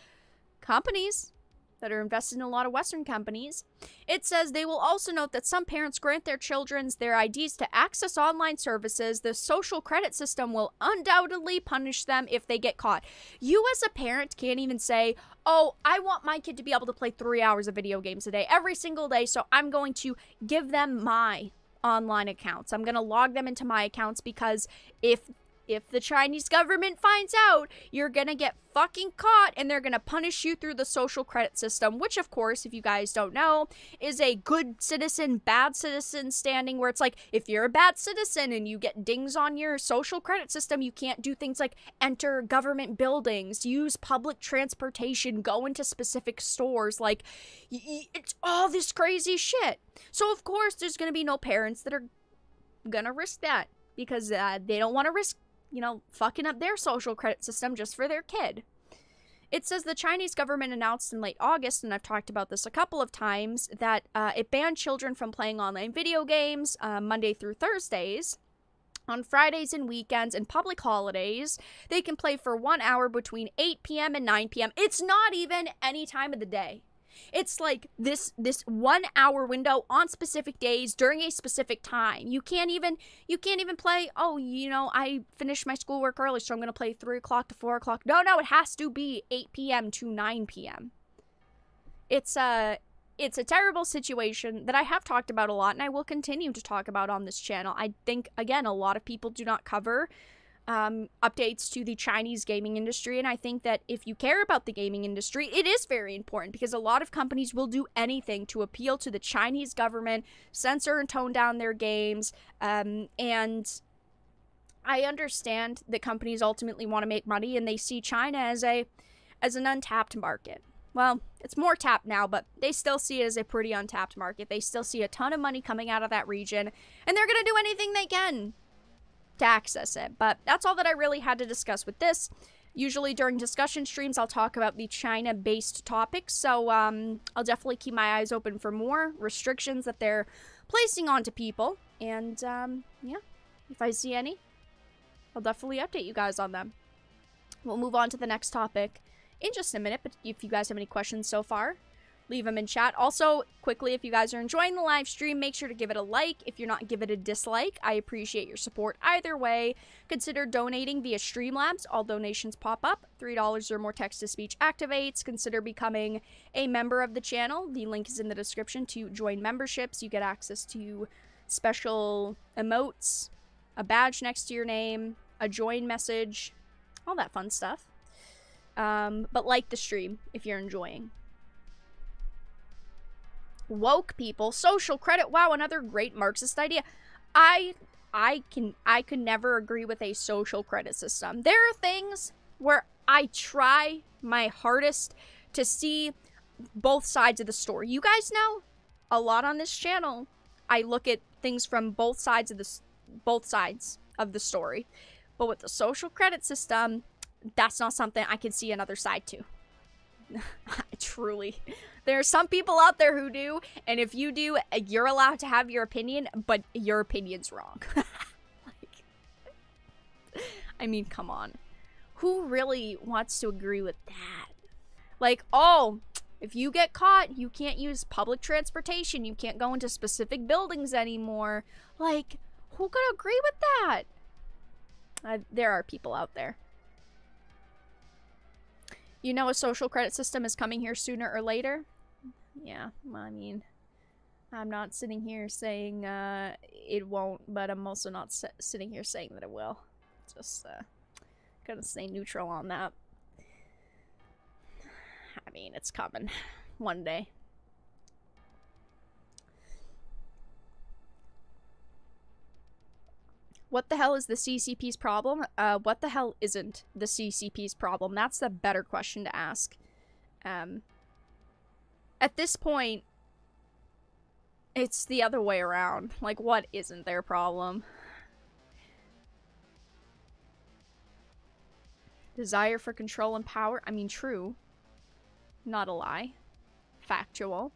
Companies that are invested in a lot of Western companies. It says they will also note that some parents grant their children their IDs to access online services. The social credit system will undoubtedly punish them if they get caught. You as a parent can't even say, oh, I want my kid to be able to play 3 hours of video games a day every single day, so I'm going to give them my online accounts. I'm going to log them into my accounts, because if if the Chinese government finds out, you're gonna get fucking caught and they're gonna punish you through the social credit system, which of course, if you guys don't know, is a good citizen, bad citizen standing, where it's like, if you're a bad citizen and you get dings on your social credit system, you can't do things like enter government buildings, use public transportation, go into specific stores, like, it's all this crazy shit. So of course, there's gonna be no parents that are gonna risk that, because they don't want to risk, fucking up their social credit system just for their kid. It says the Chinese government announced in late August, and I've talked about this a couple of times, that it banned children from playing online video games Monday through Thursdays. On Fridays and weekends and public holidays, they can play for 1 hour between 8 p.m. and 9 p.m. It's not even any time of the day. It's like this 1 hour window on specific days during a specific time. You can't even play, I finished my schoolwork early, so I'm going to play 3 o'clock to 4 o'clock. No, it has to be 8 p.m. to 9 p.m. It's a terrible situation that I have talked about a lot, and I will continue to talk about on this channel. I think, again, a lot of people do not cover updates to the Chinese gaming industry, and I think that if you care about the gaming industry, it is very important, because a lot of companies will do anything to appeal to the Chinese government, censor and tone down their games, and I understand that companies ultimately want to make money, and they see China as an untapped market. Well, it's more tapped now, but they still see it as a pretty untapped market. They still see a ton of money coming out of that region, and they're going to do anything they can to access it. But that's all that I really had to discuss with this. Usually during discussion streams, I'll talk about the China-based topics, so I'll definitely keep my eyes open for more restrictions that they're placing onto people, and yeah, if I see any, I'll definitely update you guys on them. We'll move on to the next topic in just a minute, but if you guys have any questions so far, leave them in chat. Also, quickly, if you guys are enjoying the live stream, make sure to give it a like. If you're not, give it a dislike. I appreciate your support either way. Consider donating via Streamlabs. All donations pop up. $3 or more text-to-speech activates. Consider becoming a member of the channel. The link is in the description to join memberships. You get access to special emotes, a badge next to your name, a join message, all that fun stuff. But like the stream if you're enjoying. Woke people, social credit. Wow, another great Marxist idea. I could never agree with a social credit system. There are things where I try my hardest to see both sides of the story. You guys know a lot on this channel. I look at things from both sides of the story. But with the social credit system, that's not something I can see another side to. Truly. There are some people out there who do, and if you do, you're allowed to have your opinion, but your opinion's wrong. I mean, come on. Who really wants to agree with that? Like, oh, if you get caught, you can't use public transportation, you can't go into specific buildings anymore. Like, who could agree with that? There are people out there. You know a social credit system is coming here sooner or later? Yeah, I mean, I'm not sitting here saying it won't, but I'm also not sitting here saying that it will. Just gonna stay neutral on that. I mean, it's coming one day. What the hell is the CCP's problem? What the hell isn't the CCP's problem? That's the better question to ask. At this point, it's the other way around. Like, what isn't their problem? Desire for control and power? I mean, true. Not a lie. Factual.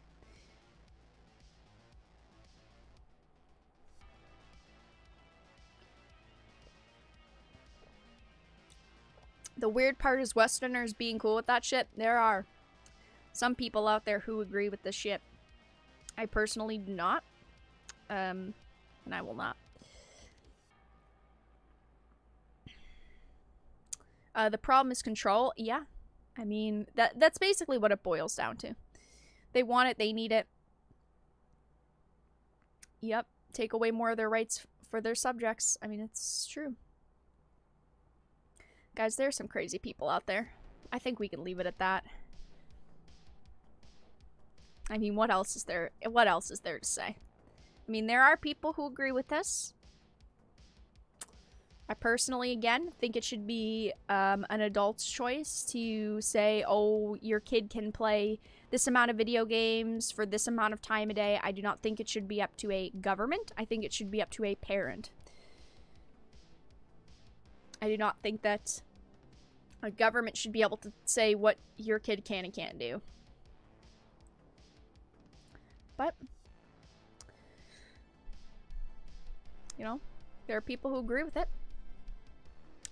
The weird part is Westerners being cool with that shit. There are some people out there who agree with this shit. I personally do not. And I will not. The problem is control. Yeah. I mean, that's basically what it boils down to. They want it. They need it. Yep. Take away more of their rights for their subjects. I mean, it's true. Guys, there's some crazy people out there. I think we can leave it at that. I mean, what else is there? What else is there to say? I mean, there are people who agree with this. I personally, again, think it should be an adult's choice to say, oh, your kid can play this amount of video games for this amount of time a day. I do not think it should be up to a government. I think it should be up to a parent. I do not think that a government should be able to say what your kid can and can't do. But, you know, there are people who agree with it.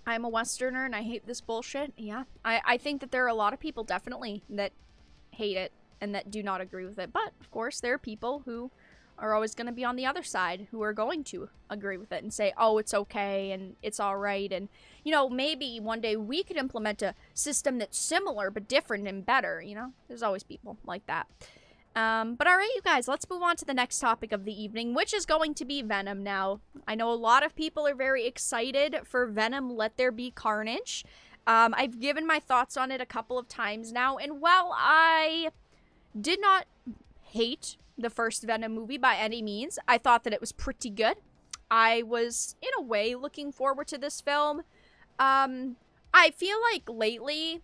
I'm a Westerner and I hate this bullshit. Yeah, I think that there are a lot of people definitely that hate it and that do not agree with it. But, of course, there are people who are always going to be on the other side who are going to agree with it and say, oh, it's okay and it's all right. And, you know, maybe one day we could implement a system that's similar but different and better, you know? There's always people like that. But all right, you guys, let's move on to the next topic of the evening, which is going to be Venom. Now, I know a lot of people are very excited for Venom Let There Be Carnage. I've given my thoughts on it a couple of times now, and while I did not hate the first Venom movie by any means, I thought that it was pretty good. I was, in a way, looking forward to this film. I feel like lately,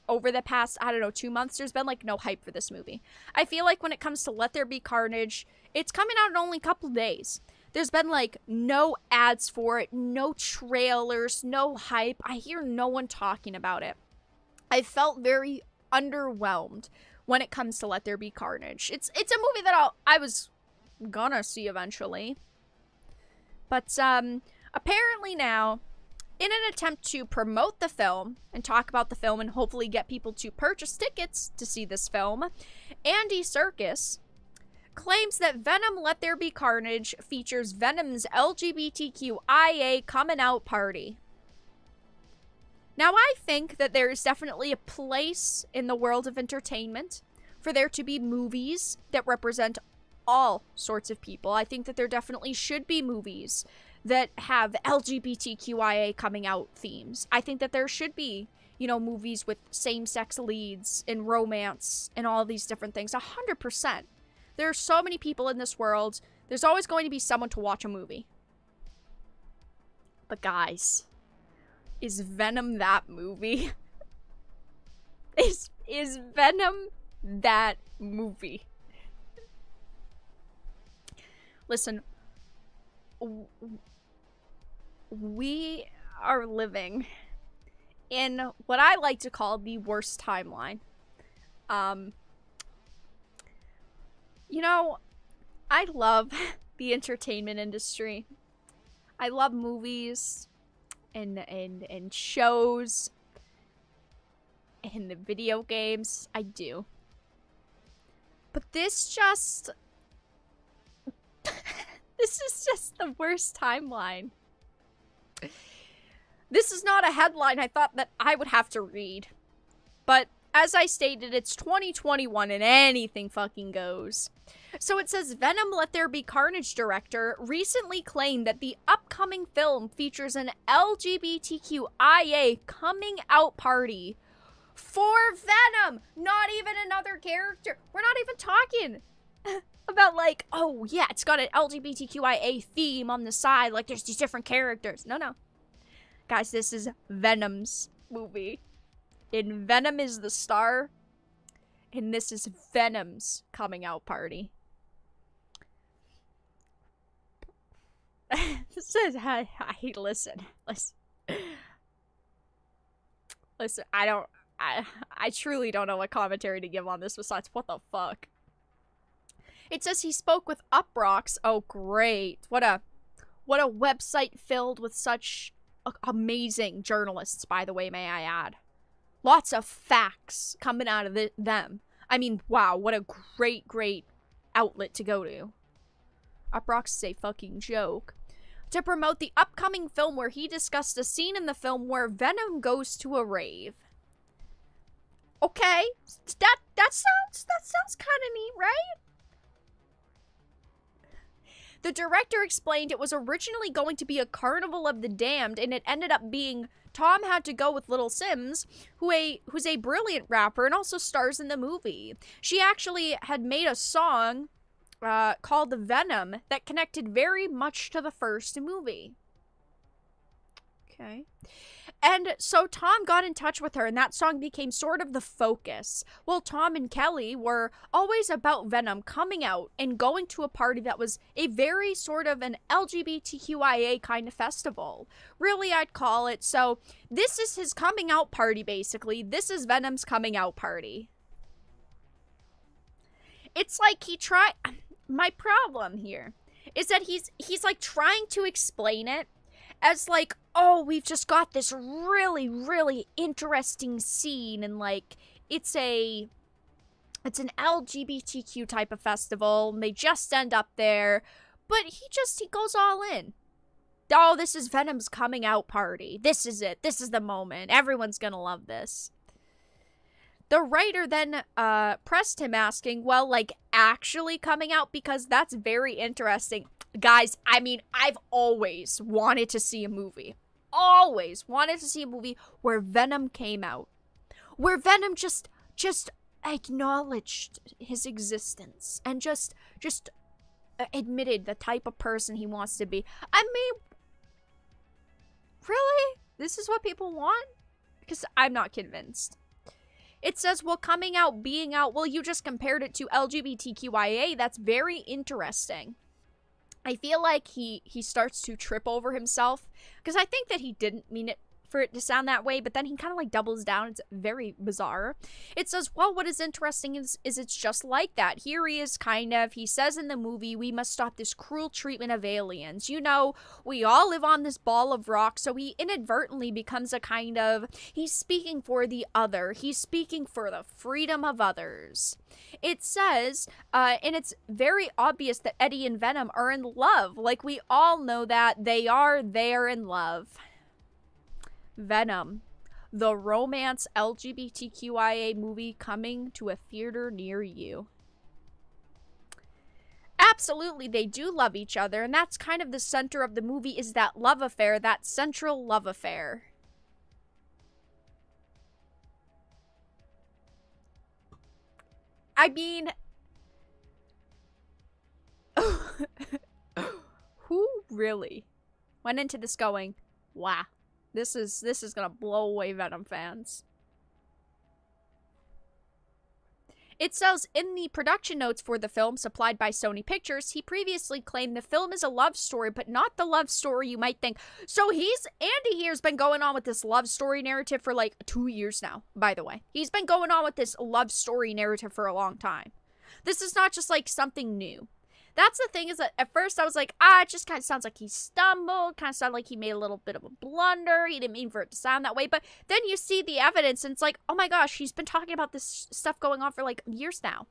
over the past, I don't know, 2 months, there's been, like, no hype for this movie. I feel like when it comes to Let There Be Carnage, it's coming out in only a couple days. There's been, like, no ads for it, no trailers, no hype. I hear no one talking about it. I felt very underwhelmed when it comes to Let There Be Carnage. It's a movie that I was gonna see eventually. But, apparently now, in an attempt to promote the film and talk about the film and hopefully get people to purchase tickets to see this film, Andy Serkis claims that Venom Let There Be Carnage features Venom's LGBTQIA coming out party. Now, I think that there is definitely a place in the world of entertainment for there to be movies that represent all sorts of people. I think that there definitely should be movies that have LGBTQIA coming out themes. I think that there should be, you know, movies with same-sex leads and romance and all these different things. 100%. There are so many people in this world. There's always going to be someone to watch a movie. But guys, is Venom that movie? Is Venom that movie? Listen, we are living in what I like to call the worst timeline. You know, I love the entertainment industry. I love movies and shows and the video games. I do. But this just this is just the worst timeline. This is not a headline I thought that I would have to read. But as I stated, it's 2021 and anything fucking goes. So it says, Venom Let There Be Carnage director recently claimed that the upcoming film features an LGBTQIA coming out party for Venom. Not even another character. We're not even talking about like, oh yeah, it's got an LGBTQIA theme on the side. Like there's these different characters. No. Guys, this is Venom's movie. And Venom is the star. And this is Venom's coming out party. Listen. Listen, I truly don't know what commentary to give on this besides what the fuck. It says he spoke with Uproxx. Oh, great. What a website filled with such amazing journalists, by the way, may I add. Lots of facts coming out of them. I mean, wow, what a great outlet to go to. Uproxx is a fucking joke. To promote the upcoming film where he discussed a scene in the film where Venom goes to a rave. Okay, that sounds kind of neat, right? The director explained it was originally going to be a Carnival of the Damned, and it ended up being Tom had to go with Little Sims, who's a brilliant rapper and also stars in the movie. She actually had made a song called Venom that connected very much to the first movie. Okay. And so Tom got in touch with her, and that song became sort of the focus. Well, Tom and Kelly were always about Venom coming out and going to a party that was a very sort of an LGBTQIA kind of festival. Really, I'd call it. So this is his coming out party, basically. This is Venom's coming out party. It's like he tried... My problem here is that he's like trying to explain it as like, oh, we've just got this really, really interesting scene, and like it's an LGBTQ type of festival, and they just end up there, but he goes all in. Oh, this is Venom's coming out party. This is it. This is the moment. Everyone's gonna love this. The writer then pressed him asking, well, like, actually coming out? Because that's very interesting. Guys, I mean, I've always wanted to see a movie. Always wanted to see a movie where Venom came out. Where Venom just acknowledged his existence and just admitted the type of person he wants to be. I mean, really? This is what people want? Because I'm not convinced. It says, well, coming out, being out, well, you just compared it to LGBTQIA. That's very interesting. I feel like he starts to trip over himself, because I think that he didn't mean it for it to sound that way, but then he kind of like doubles down. It's very bizarre. It says, well, what is interesting is it's just like that. Here he is he says in the movie, we must stop this cruel treatment of aliens. You know, we all live on this ball of rock, so he inadvertently becomes a kind of, he's speaking for the other. He's speaking for the freedom of others. It says, and it's very obvious that Eddie and Venom are in love. Like, we all know that they are there in love. Venom, the romance LGBTQIA movie coming to a theater near you. Absolutely, they do love each other, and that's kind of the center of the movie, is that love affair, that central love affair. I mean, who really went into this going, wow, this is gonna blow away Venom fans? It says, in the production notes for the film supplied by Sony Pictures, he previously claimed the film is a love story, but not the love story you might think. So Andy here's been going on with this love story narrative for like 2 years now, by the way. He's been going on with this love story narrative for a long time. This is not just like something new. That's the thing, is that at first I was like, it just kind of sounds like he stumbled, kind of sounded like he made a little bit of a blunder, he didn't mean for it to sound that way, but then you see the evidence and it's like, oh my gosh, he's been talking about this stuff going on for like years now.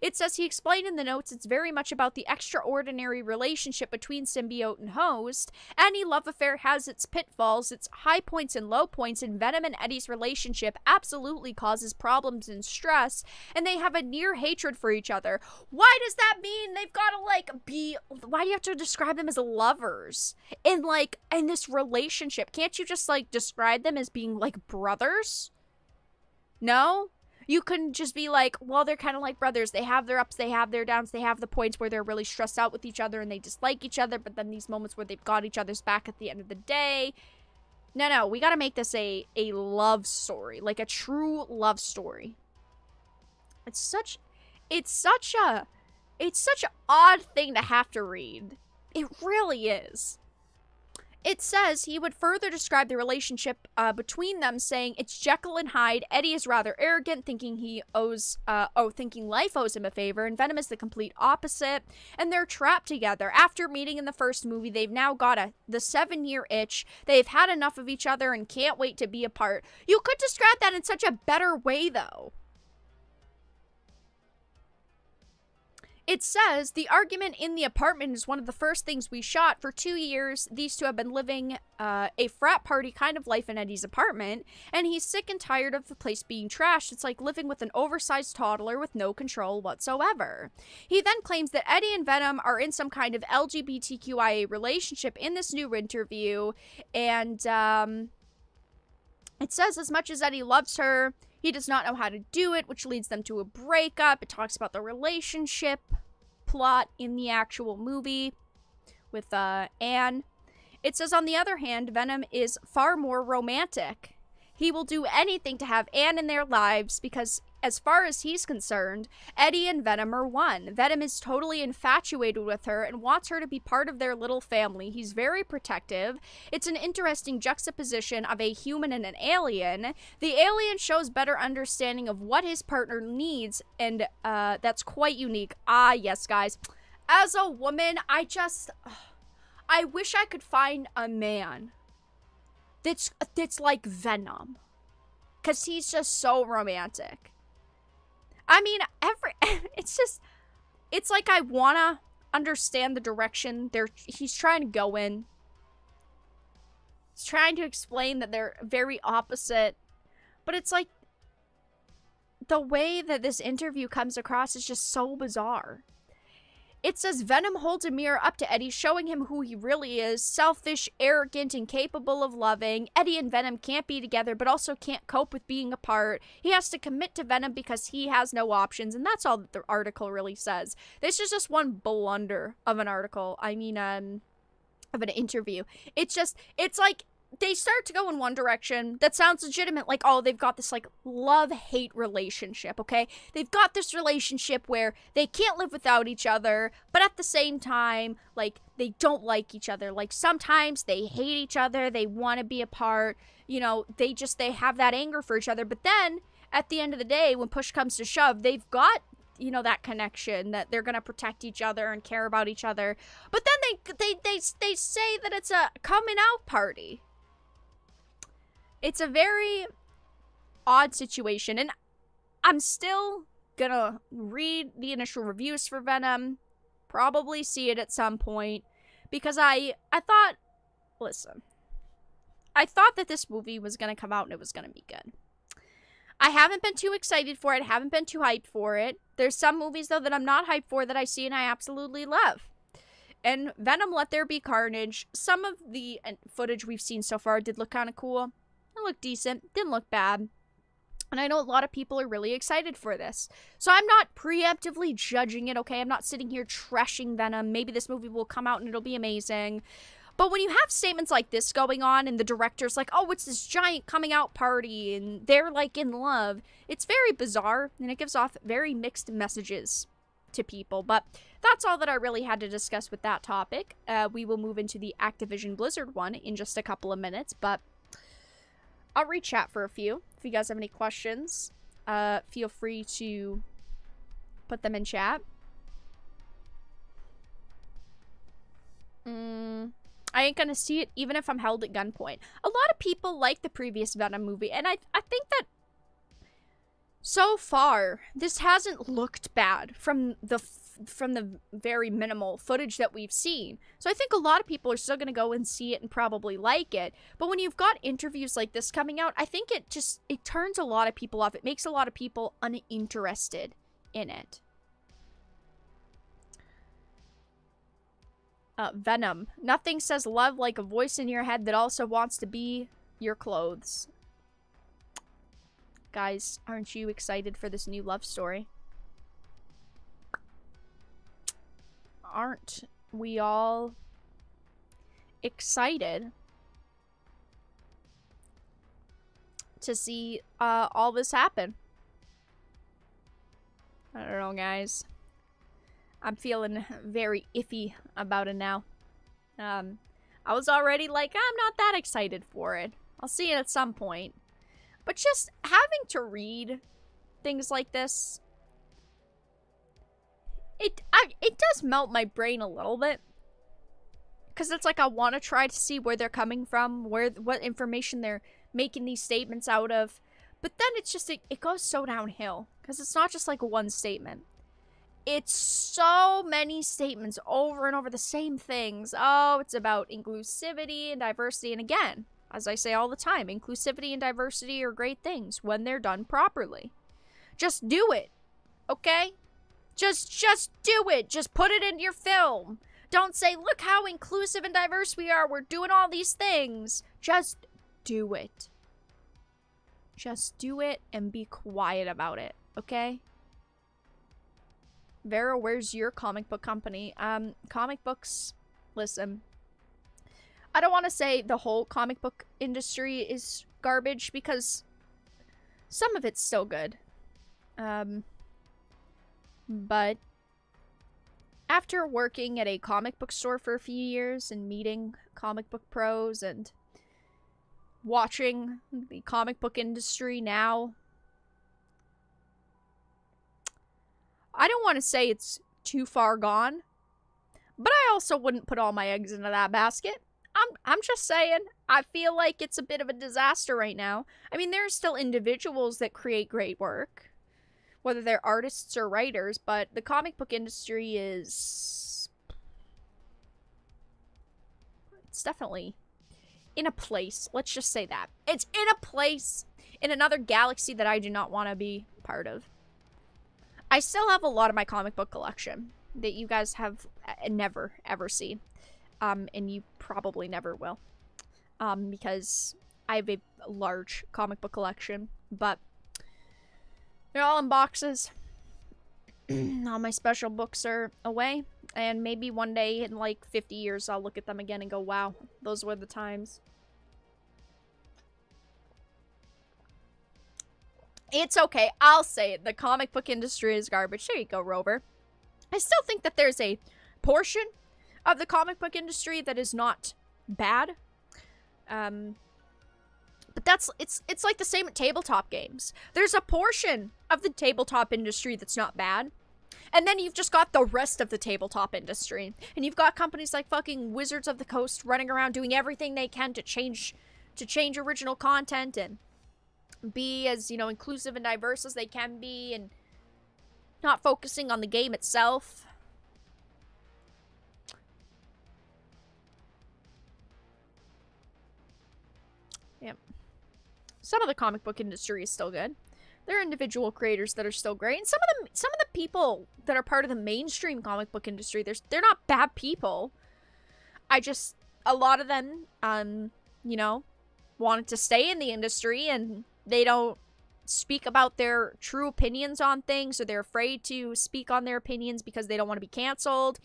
It says, he explained in the notes, it's very much about the extraordinary relationship between symbiote and host. Any love affair has its pitfalls, its high points and low points, and Venom and Eddie's relationship absolutely causes problems and stress, and they have a near hatred for each other. Why does that mean they've got to why do you have to describe them as lovers in this relationship? Can't you just like describe them as being like brothers? No? You couldn't just be like, well, they're kind of like brothers. They have their ups, they have their downs, they have the points where they're really stressed out with each other and they dislike each other, but then these moments where they've got each other's back at the end of the day. No, we gotta make this a love story, like a true love story. It's such an odd thing to have to read. It really is. It says he would further describe the relationship between them, saying it's Jekyll and Hyde. Eddie is rather arrogant, thinking life owes him a favor, and Venom is the complete opposite. And they're trapped together. After meeting in the first movie, they've now got the 7-year itch. They've had enough of each other and can't wait to be apart. You could describe that in such a better way, though. It says, the argument in the apartment is one of the first things we shot. For 2 years, these two have been living a frat party kind of life in Eddie's apartment, and he's sick and tired of the place being trashed. It's like living with an oversized toddler with no control whatsoever. He then claims that Eddie and Venom are in some kind of LGBTQIA relationship in this new interview, and It says as much as Eddie loves her, he does not know how to do it, which leads them to a breakup. It talks about the relationship plot in the actual movie with Anne. It says, on the other hand, Venom is far more romantic. He will do anything to have Anne in their lives because, as far as he's concerned, Eddie and Venom are one. Venom is totally infatuated with her and wants her to be part of their little family. He's very protective. It's an interesting juxtaposition of a human and an alien. The alien shows better understanding of what his partner needs, and that's quite unique. Ah, yes, guys. As a woman, I wish I could find a man that's like Venom, because he's just so romantic. I mean, it's like I want to understand the direction he's trying to go in. He's trying to explain that they're very opposite, but it's like the way that this interview comes across is just so bizarre. It says Venom holds a mirror up to Eddie, showing him who he really is, selfish, arrogant, and capable of loving. Eddie and Venom can't be together, but also can't cope with being apart. He has to commit to Venom because he has no options, and that's all that the article really says. This is just one blunder of an article. I mean, of an interview. It's like, they start to go in one direction that sounds legitimate, like, oh, they've got this, like, love-hate relationship, okay? They've got this relationship where they can't live without each other, but at the same time, like, they don't like each other. Like, sometimes they hate each other, they want to be apart, you know, they have that anger for each other, but then, at the end of the day, when push comes to shove, they've got, you know, that connection that they're gonna protect each other and care about each other, but then they say that it's a coming out party. It's a very odd situation, and I'm still gonna read the initial reviews for Venom, probably see it at some point, because I thought that this movie was gonna come out and it was gonna be good. I haven't been too excited for it, haven't been too hyped for it. There's some movies, though, that I'm not hyped for that I see and I absolutely love. And Venom Let There Be Carnage, some of the footage we've seen so far did look kind of cool. It looked decent, didn't look bad. And I know a lot of people are really excited for this. So I'm not preemptively judging it, okay? I'm not sitting here trashing Venom. Maybe this movie will come out and it'll be amazing. But when you have statements like this going on and the director's like, oh, it's this giant coming out party and they're like in love, it's very bizarre and it gives off very mixed messages to people. But that's all that I really had to discuss with that topic. We will move into the Activision Blizzard one in just a couple of minutes, but I'll re-chat for a few. If you guys have any questions, feel free to put them in chat. I ain't gonna see it even if I'm held at gunpoint. A lot of people like the previous Venom movie, and I think that so far, this hasn't looked bad from the very minimal footage that we've seen. So I think a lot of people are still going to go and see it and probably like it. But when you've got interviews like this coming out, I think it turns a lot of people off. It makes a lot of people uninterested in it. Venom. Nothing says love like a voice in your head that also wants to be your clothes. Guys, aren't you excited for this new love story? Aren't we all excited to see all this happen? I don't know, guys. I'm feeling very iffy about it now. I was already like, I'm not that excited for it. I'll see it at some point. But just having to read things like this, it does melt my brain a little bit. Because it's like I want to try to see where they're coming from, what information they're making these statements out of. But then it's just, it goes so downhill. Because it's not just like one statement. It's so many statements over and over the same things. Oh, it's about inclusivity and diversity. And again, as I say all the time, inclusivity and diversity are great things when they're done properly. Just do it, okay? Just do it. Just put it in your film. Don't say, look how inclusive and diverse we are. We're doing all these things. Just do it. Just do it and be quiet about it, okay? Vera, where's your comic book company? Comic books, listen. I don't want to say the whole comic book industry is garbage because some of it's still good. But after working at a comic book store for a few years and meeting comic book pros and watching the comic book industry now, I don't want to say it's too far gone, but I also wouldn't put all my eggs into that basket. I'm just saying, I feel like it's a bit of a disaster right now. I mean, there are still individuals that create great work, whether they're artists or writers, but the comic book industry is... it's definitely in a place. Let's just say that. It's in a place, in another galaxy that I do not want to be part of. I still have a lot of my comic book collection that you guys have never, ever seen. And you probably never will. Because I have a large comic book collection, but they're all in boxes. All my special books are away, and maybe one day in like 50 years I'll look at them again and go, wow, those were the times. It's okay, I'll say it. The comic book industry is garbage. There you go, Rover. I still think that there's a portion of the comic book industry that is not bad. But it's like the same at tabletop games. There's a portion of the tabletop industry that's not bad. And then you've just got the rest of the tabletop industry. And you've got companies like fucking Wizards of the Coast running around doing everything they can to change original content and be as, you know, inclusive and diverse as they can be and not focusing on the game itself. Yep. Some of the comic book industry is still good. There are individual creators that are still great, and some of the people that are part of the mainstream comic book industry, they're not bad people. A lot of them, you know, wanted to stay in the industry, and they don't speak about their true opinions on things, or they're afraid to speak on their opinions because they don't want to be canceled.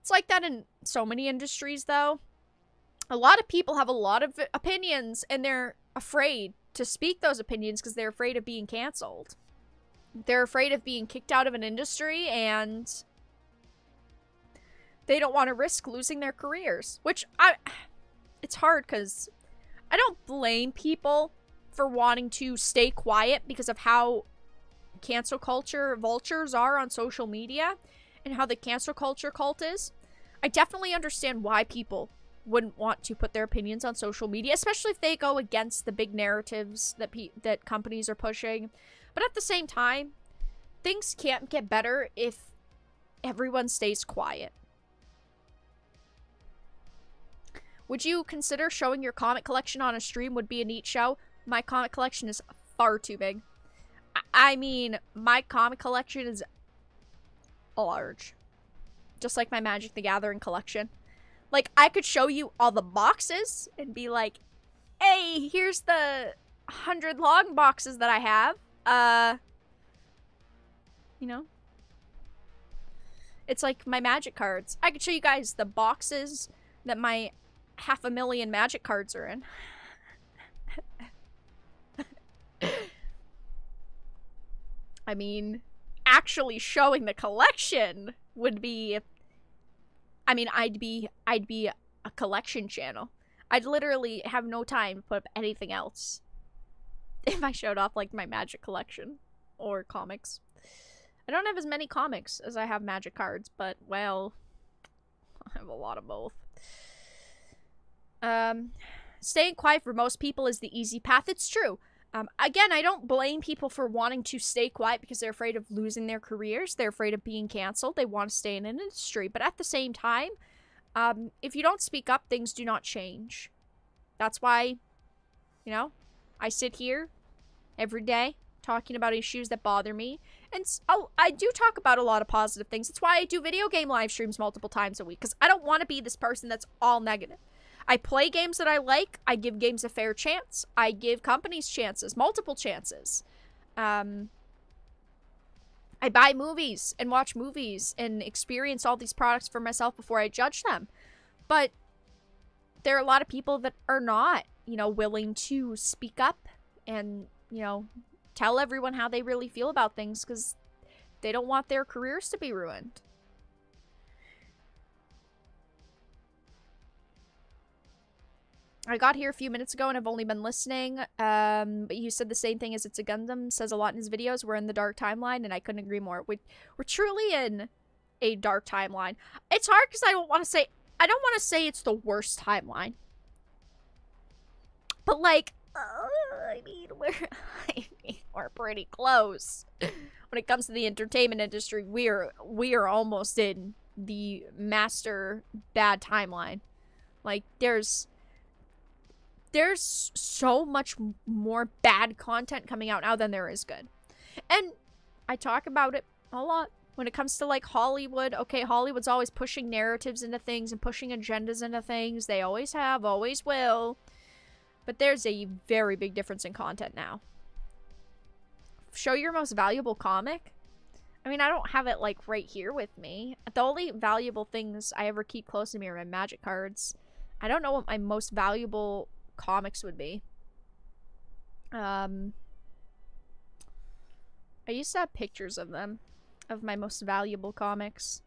It's like that in so many industries, though. A lot of people have a lot of opinions, and they're afraid to speak those opinions because they're afraid of being canceled. They're afraid of being kicked out of an industry, and they don't want to risk losing their careers. It's hard because I don't blame people for wanting to stay quiet because of how cancel culture vultures are on social media and how the cancel culture cult is. I definitely understand why people wouldn't want to put their opinions on social media, especially if they go against the big narratives that companies are pushing. But at the same time, things can't get better if everyone stays quiet. Would you consider showing your comic collection on a stream? Would be a neat show. My comic collection is far too big. I mean, my comic collection is large. Just like my Magic the Gathering collection. Like, I could show you all the boxes and be like, hey, here's the 100 long boxes that I have. You know? It's like my Magic cards. I could show you guys the boxes that my 500,000 Magic cards are in. I mean, actually showing the collection would be... I mean, I'd be a collection channel. I'd literally have no time to put up anything else if I showed off, like, my Magic collection or comics. I don't have as many comics as I have Magic cards, but, well, I have a lot of both. Staying quiet for most people is the easy path. It's true. Again, I don't blame people for wanting to stay quiet because they're afraid of losing their careers. They're afraid of being canceled. They want to stay in an industry. But at the same time, if you don't speak up, things do not change. That's why, you know, I sit here every day talking about issues that bother me. And I do talk about a lot of positive things. That's why I do video game live streams multiple times a week, because I don't want to be this person that's all negative. I play games that I like. I give games a fair chance. I give companies chances, multiple chances. I buy movies and watch movies and experience all these products for myself before I judge them. But there are a lot of people that are not, you know, willing to speak up and, you know, tell everyone how they really feel about things because they don't want their careers to be ruined. I got here a few minutes ago and I've only been listening, but you said the same thing as It's a Gundam says a lot in his videos. We're in the dark timeline, and I couldn't agree more. We're truly in a dark timeline. It's hard because I don't want to say it's the worst timeline. But, like, we're pretty close. When it comes to the entertainment industry, we are almost in the master bad timeline. Like, there's so much more bad content coming out now than there is good. And I talk about it a lot when it comes to, like, Hollywood. Okay, Hollywood's always pushing narratives into things and pushing agendas into things. They always have, always will. But there's a very big difference in content now. Show your most valuable comic? I mean, I don't have it, like, right here with me. The only valuable things I ever keep close to me are my magic cards. I don't know what my most valuable comics would be. I used to have pictures of them, of my most valuable comics.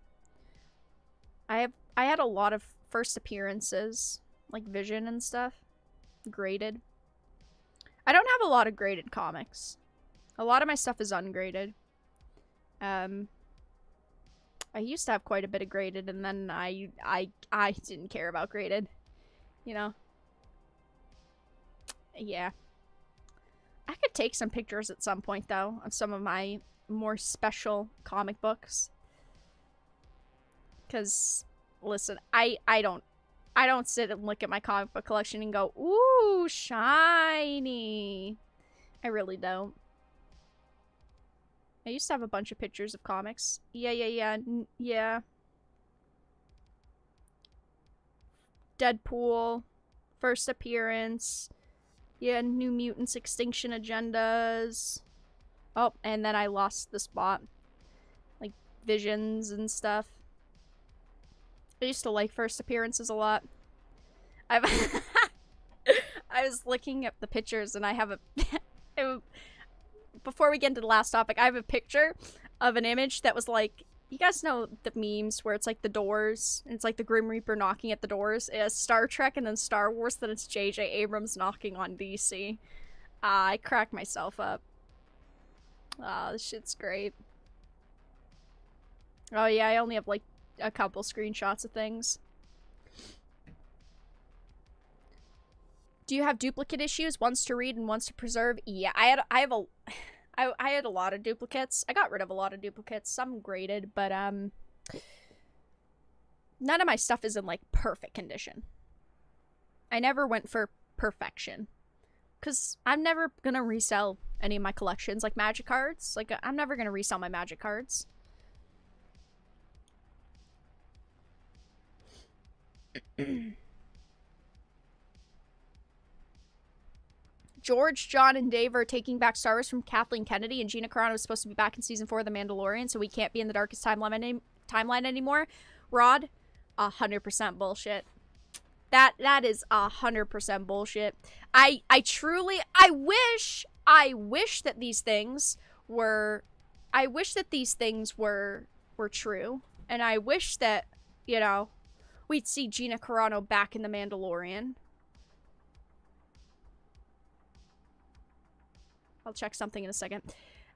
I had a lot of first appearances, like Vision and stuff, graded. I don't have a lot of graded comics. A lot of my stuff is ungraded. I used to have quite a bit of graded, and then I didn't care about graded, you know. Yeah. I could take some pictures at some point, though, of some of my more special comic books. Because, listen, I don't sit and look at my comic book collection and go, ooh, shiny. I really don't. I used to have a bunch of pictures of comics. Yeah. Deadpool. First appearance. Yeah, New Mutants Extinction Agendas. Oh, and then I lost the spot. Like, Visions and stuff. I used to like first appearances a lot. I was looking at the pictures and I have a... Before we get into the last topic, I have a picture of an image that was like... You guys know the memes where it's like the doors, and it's like the Grim Reaper knocking at the doors. It's Star Trek and then Star Wars, then it's J.J. Abrams knocking on DC. I cracked myself up. This shit's great. Oh yeah, I only have like a couple screenshots of things. Do you have duplicate issues? Ones to read and ones to preserve? Yeah, I had a lot of duplicates. I got rid of a lot of duplicates. Some graded, but none of my stuff is in like perfect condition. I never went for perfection. Cause I'm never gonna resell any of my collections, like magic cards. Like, I'm never gonna resell my magic cards. George, John, and Dave are taking back Star Wars from Kathleen Kennedy, and Gina Carano is supposed to be back in season 4 of The Mandalorian, so we can't be in the darkest timeline anymore. Rod, 100% bullshit. That is 100% bullshit. I wish that these things were true, and I wish that, you know, we'd see Gina Carano back in The Mandalorian. I'll check something in a second.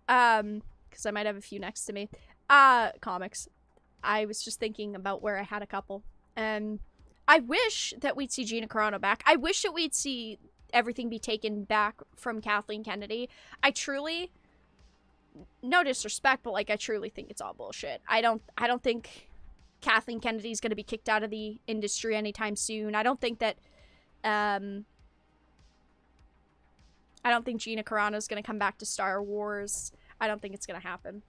Because I might have a few next to me. Comics. I was just thinking about where I had a couple. And I wish that we'd see Gina Carano back. I wish that we'd see everything be taken back from Kathleen Kennedy. I truly, no disrespect, but like, I truly think it's all bullshit. I don't think Kathleen Kennedy's gonna be kicked out of the industry anytime soon. I don't think that, I don't think Gina Carano's gonna come back to Star Wars. I don't think it's gonna happen.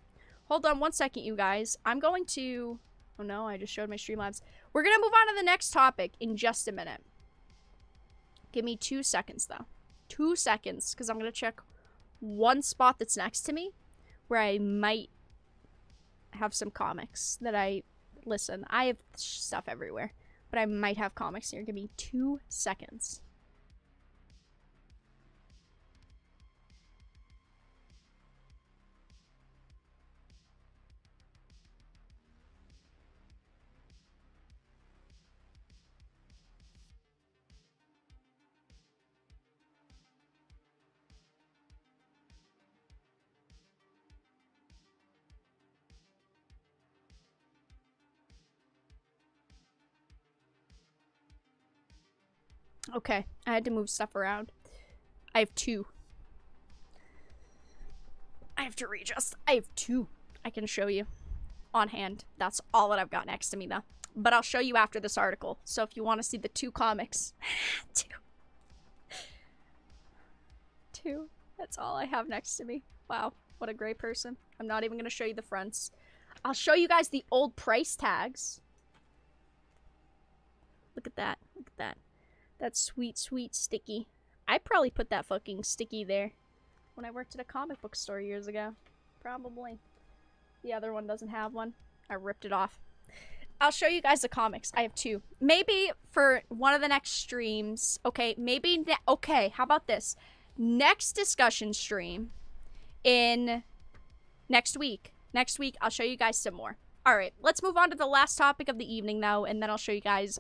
Hold on one second, you guys. I'm going to... Oh no, I just showed my Streamlabs. We're gonna move on to the next topic in just a minute. Give me 2 seconds, though. 2 seconds, because I'm going to check one spot that's next to me where I might have some comics that listen, I have stuff everywhere, but I might have comics here. Give me 2 seconds. Okay, I had to move stuff around. I have 2. I have to readjust. I have 2. I can show you on hand. That's all that I've got next to me, though. But I'll show you after this article. So if you want to see the 2 comics. 2. 2. That's all I have next to me. Wow, what a great person. I'm not even going to show you the fronts. I'll show you guys the old price tags. Look at that. Look at that. That sweet, sweet sticky. I probably put that fucking sticky there when I worked at a comic book store years ago. Probably. The other one doesn't have one. I ripped it off. I'll show you guys the comics. I have 2. Maybe for one of the next streams. Okay, maybe... okay, how about this? Next discussion stream in next week. Next week, I'll show you guys some more. Alright, let's move on to the last topic of the evening, though, and then I'll show you guys...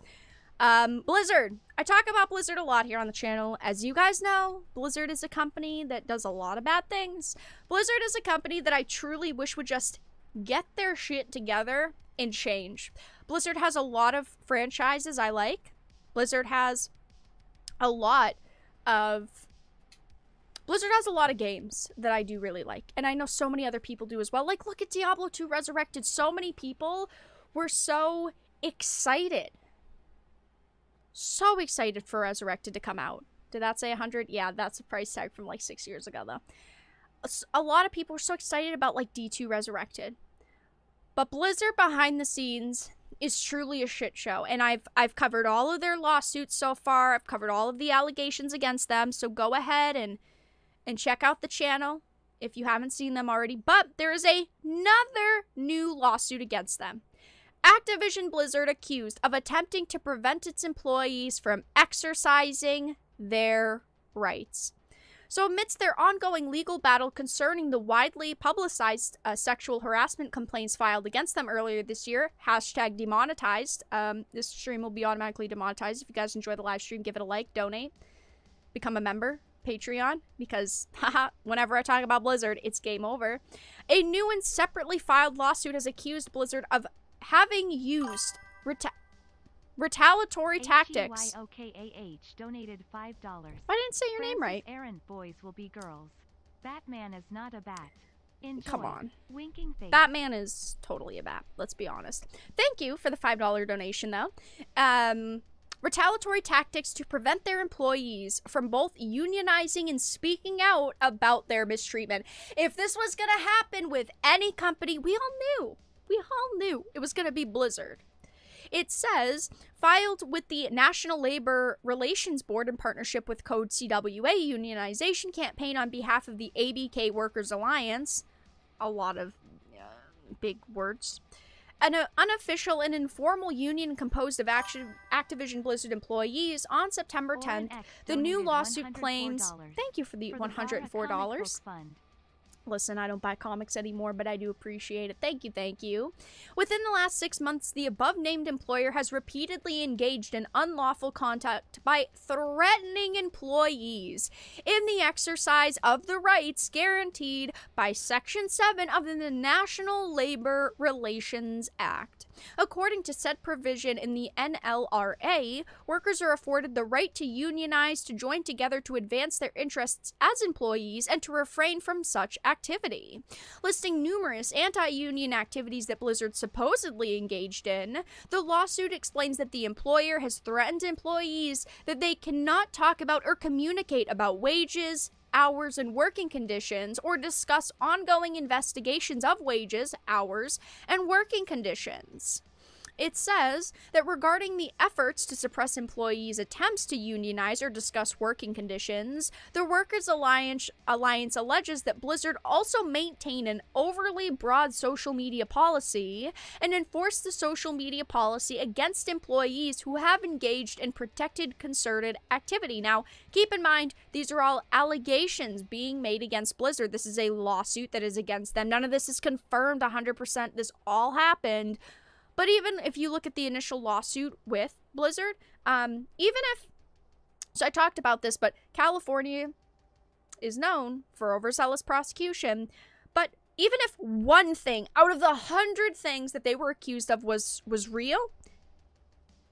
Blizzard. I talk about Blizzard a lot here on the channel. As you guys know, Blizzard is a company that does a lot of bad things. Blizzard is a company that I truly wish would just get their shit together and change. Blizzard has a lot of franchises I like. Blizzard has a lot of games that I do really like. And I know so many other people do as well. Like, look at Diablo 2 Resurrected. So many people were so excited. So excited for Resurrected to come out. Did that say 100? Yeah, that's a price tag from like 6 years ago, though. A lot of people were so excited about like D2 Resurrected. But Blizzard behind the scenes is truly a shit show. And I've covered all of their lawsuits so far. I've covered all of the allegations against them. So go ahead and check out the channel if you haven't seen them already. But there is another new lawsuit against them. Activision Blizzard accused of attempting to prevent its employees from exercising their rights. So amidst their ongoing legal battle concerning the widely publicized sexual harassment complaints filed against them earlier this year, hashtag demonetized. This stream will be automatically demonetized. If you guys enjoy the live stream, give it a like, donate, become a member, Patreon, because haha, whenever I talk about Blizzard, it's game over. A new and separately filed lawsuit has accused Blizzard of having used retaliatory tactics. HEYOKAH donated $5. I didn't say your name right. Aaron, boys will be girls. Batman is not a bat. Enjoy. Come on. Winking face. Batman is totally a bat, let's be honest. Thank you for the $5 donation, though. Retaliatory tactics to prevent their employees from both unionizing and speaking out about their mistreatment. If this was going to happen with any company, we all knew it was going to be Blizzard. It says, filed with the National Labor Relations Board in partnership with Code CWA unionization campaign on behalf of the ABK Workers Alliance. A lot of big words. An unofficial and informal union composed of Activision Blizzard employees on September 10th. The new lawsuit claims... Thank you for the $104. Listen, I don't buy comics anymore, but I do appreciate it. Thank you, thank you. Within the last 6 months, the above-named employer has repeatedly engaged in unlawful conduct by threatening employees in the exercise of the rights guaranteed by Section 7 of the National Labor Relations Act. According to said provision in the NLRA, workers are afforded the right to unionize, to join together to advance their interests as employees, and to refrain from such activity. Listing numerous anti-union activities that Blizzard supposedly engaged in, the lawsuit explains that the employer has threatened employees that they cannot talk about or communicate about wages, hours, and working conditions, or discuss ongoing investigations of wages, hours, and working conditions. It says that regarding the efforts to suppress employees' attempts to unionize or discuss working conditions, the Workers' Alliance alleges that Blizzard also maintained an overly broad social media policy and enforced the social media policy against employees who have engaged in protected concerted activity. Now, keep in mind, these are all allegations being made against Blizzard. This is a lawsuit that is against them. None of this is confirmed 100%. This all happened. But even if you look at the initial lawsuit with Blizzard, so I talked about this, but California is known for overzealous prosecution. But even if one thing out of the 100 things that they were accused of was real,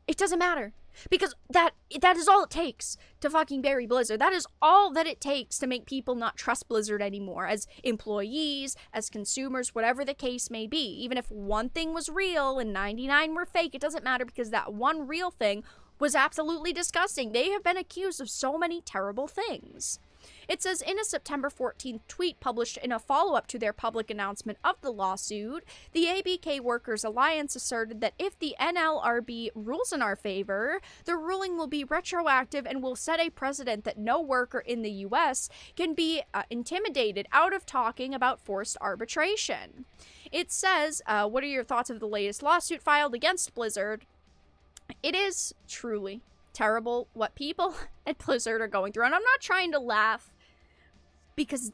it doesn't matter. Because that is all it takes to fucking bury Blizzard. That is all that it takes to make people not trust Blizzard anymore as employees, as consumers, whatever the case may be. Even if one thing was real and 99 were fake, it doesn't matter because that one real thing was absolutely disgusting. They have been accused of so many terrible things. It says in a September 14th tweet published in a follow-up to their public announcement of the lawsuit, the ABK Workers Alliance asserted that if the NLRB rules in our favor, the ruling will be retroactive and will set a precedent that no worker in the U.S. can be intimidated out of talking about forced arbitration. It says, what are your thoughts of the latest lawsuit filed against Blizzard? It is truly terrible what people at Blizzard are going through. And I'm not trying to laugh because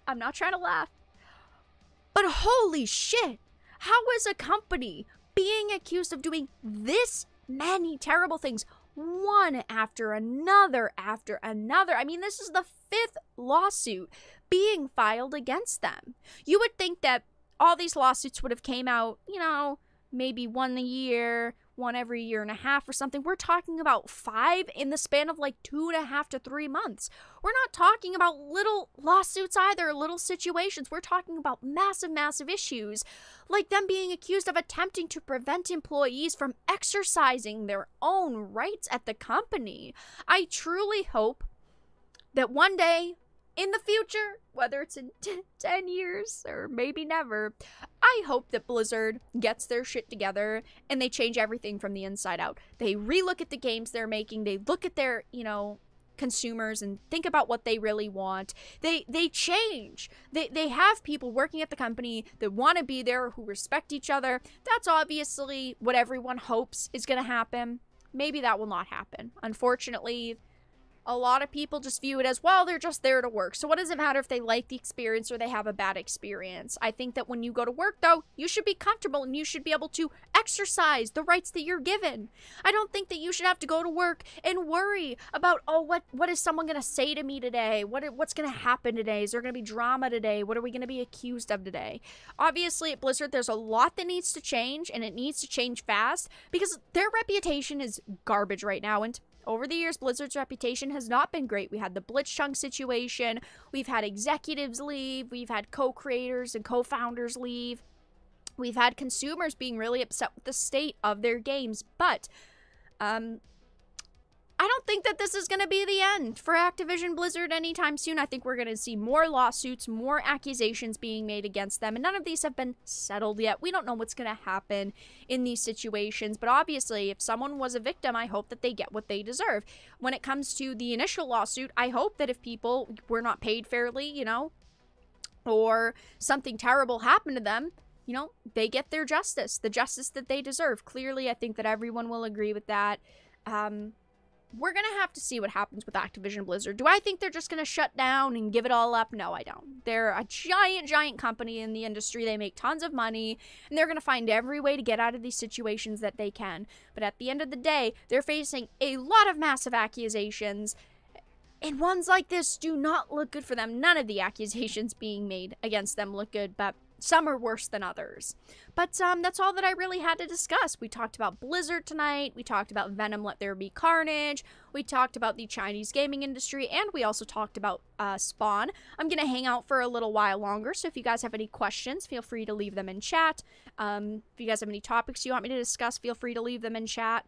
I'm not trying to laugh. But holy shit, how is a company being accused of doing this many terrible things, one after another after another? I mean, this is the 5th lawsuit being filed against them. You would think that all these lawsuits would have came out, maybe one a year, one every year and a half or something. We're talking about 5 in the span of like 2.5 to 3 months. We're not talking about little lawsuits either, little situations. We're talking about massive, massive issues, like them being accused of attempting to prevent employees from exercising their own rights at the company. I truly hope that one day in the future, whether it's in 10 years or maybe never, I hope that Blizzard gets their shit together and they change everything from the inside out. They relook at the games they're making. They look at their, consumers and think about what they really want. They change. They have people working at the company that want to be there, who respect each other. That's obviously what everyone hopes is going to happen. Maybe that will not happen. Unfortunately, a lot of people just view it as, well, they're just there to work. So what does it matter if they like the experience or they have a bad experience? I think that when you go to work, though, you should be comfortable and you should be able to exercise the rights that you're given. I don't think that you should have to go to work and worry about, what is someone going to say to me today? What's going to happen today? Is there going to be drama today? What are we going to be accused of today? Obviously, at Blizzard, there's a lot that needs to change, and it needs to change fast because their reputation is garbage right now. And over the years, Blizzard's reputation has not been great. We had the Blitzchung situation. We've had executives leave. We've had co-creators and co-founders leave. We've had consumers being really upset with the state of their games. But I don't think that this is going to be the end for Activision Blizzard anytime soon. I think we're going to see more lawsuits, more accusations being made against them, and none of these have been settled yet. We don't know what's going to happen in these situations, but obviously, if someone was a victim, I hope that they get what they deserve. When it comes to the initial lawsuit, I hope that if people were not paid fairly, or something terrible happened to them, they get their justice, the justice that they deserve. Clearly, I think that everyone will agree with that. We're going to have to see what happens with Activision Blizzard. Do I think they're just going to shut down and give it all up? No, I don't. They're a giant, giant company in the industry. They make tons of money, and they're going to find every way to get out of these situations that they can. But at the end of the day, they're facing a lot of massive accusations, and ones like this do not look good for them. None of the accusations being made against them look good, but some are worse than others. But that's all that I really had to discuss. We talked about Blizzard tonight. We talked about Venom, Let There Be Carnage. We talked about the Chinese gaming industry. And we also talked about Spawn. I'm going to hang out for a little while longer. So if you guys have any questions, feel free to leave them in chat. If you guys have any topics you want me to discuss, feel free to leave them in chat.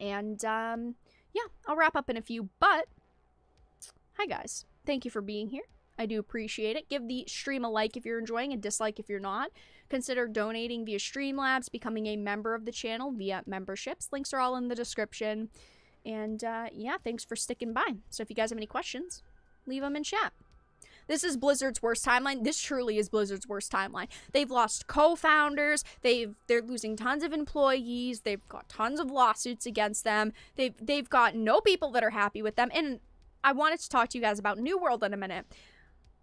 And yeah, I'll wrap up in a few. But hi guys. Thank you for being here. I do appreciate it. Give the stream a like if you're enjoying, a dislike if you're not. Consider donating via Streamlabs, becoming a member of the channel via memberships. Links are all in the description. And yeah, thanks for sticking by. So if you guys have any questions, leave them in chat. This is Blizzard's worst timeline. This truly is Blizzard's worst timeline. They've lost co-founders. They're losing tons of employees. They've got tons of lawsuits against them. They've got no people that are happy with them. And I wanted to talk to you guys about New World in a minute.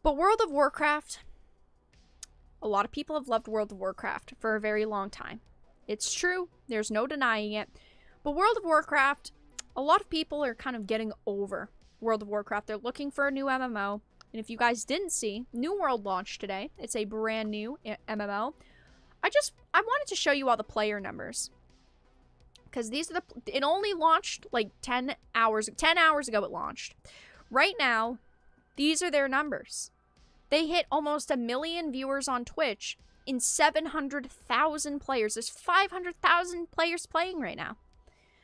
But World of Warcraft, a lot of people have loved World of Warcraft for a very long time. It's true. There's no denying it. But World of Warcraft, a lot of people are kind of getting over World of Warcraft. They're looking for a new MMO. And if you guys didn't see, New World launched today. It's a brand new MMO. I wanted to show you all the player numbers. Because it only launched like 10 hours ago it launched. Right now, these are their numbers. They hit almost 1 million viewers on Twitch in 700,000 players. There's 500,000 players playing right now.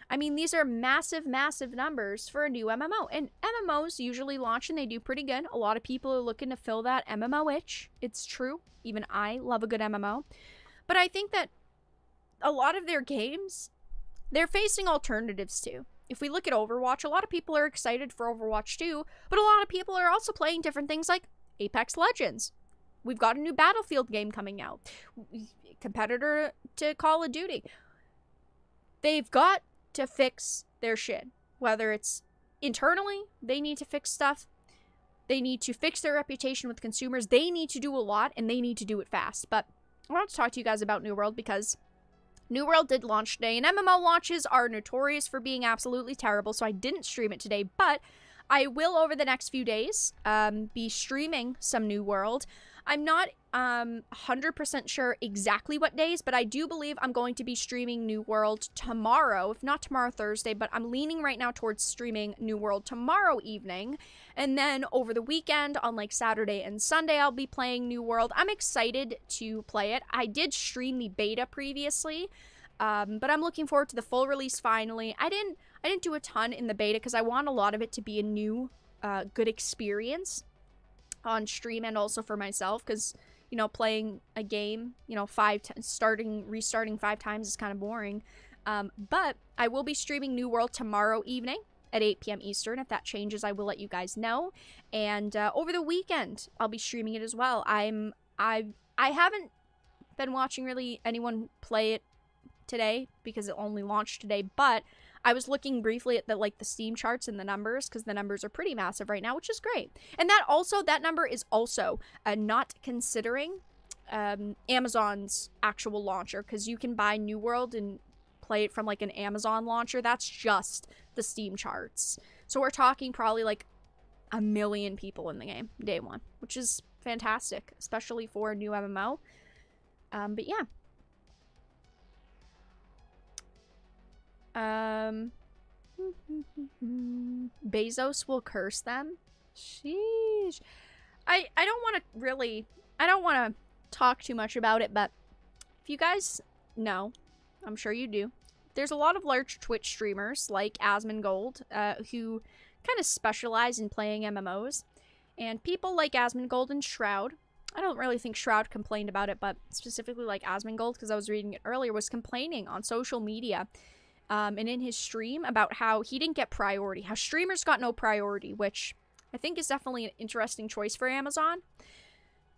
I mean, these are massive, massive numbers for a new MMO. And MMOs usually launch and they do pretty good. A lot of people are looking to fill that MMO itch. It's true. Even I love a good MMO. But I think that a lot of their games, they're facing alternatives too. If we look at Overwatch, a lot of people are excited for Overwatch 2, but a lot of people are also playing different things like Apex Legends. We've got a new Battlefield game coming out. Competitor to Call of Duty. They've got to fix their shit. Whether it's internally, they need to fix stuff. They need to fix their reputation with consumers. They need to do a lot, and they need to do it fast. But I want to talk to you guys about New World because New World did launch today, and MMO launches are notorious for being absolutely terrible, so I didn't stream it today, but I will over the next few days be streaming some New World. I'm not 100% sure exactly what days, but I do believe I'm going to be streaming New World tomorrow, if not tomorrow, Thursday, but I'm leaning right now towards streaming New World tomorrow evening, and then over the weekend on like Saturday and Sunday I'll be playing New World. I'm excited to play it. I did stream the beta previously, but I'm looking forward to the full release finally. I didn't do a ton in the beta because I want a lot of it to be a new, good experience on stream and also for myself because, you know, playing a game, you know, restarting 5 times is kind of boring. But I will be streaming New World tomorrow evening at 8 p.m. Eastern. If that changes, I will let you guys know. And over the weekend, I'll be streaming it as well. I haven't been watching really anyone play it today because it only launched today, but I was looking briefly at the Steam charts and the numbers because the numbers are pretty massive right now, which is great. And that number is also not considering Amazon's actual launcher, because you can buy New World and play it from like an Amazon launcher. That's just the Steam charts. So we're talking probably like 1 million people in the game day one, which is fantastic, especially for a new MMO. But yeah. Bezos will curse them. Sheesh. I don't want to talk too much about it, but if you guys know, I'm sure you do, there's a lot of large Twitch streamers like Asmongold who kind of specialize in playing MMOs, and people like Asmongold and Shroud. I don't really think Shroud complained about it, but specifically like Asmongold, because I was reading it earlier, was complaining on social media and in his stream about how he didn't get priority, how streamers got no priority, which I think is definitely an interesting choice for Amazon,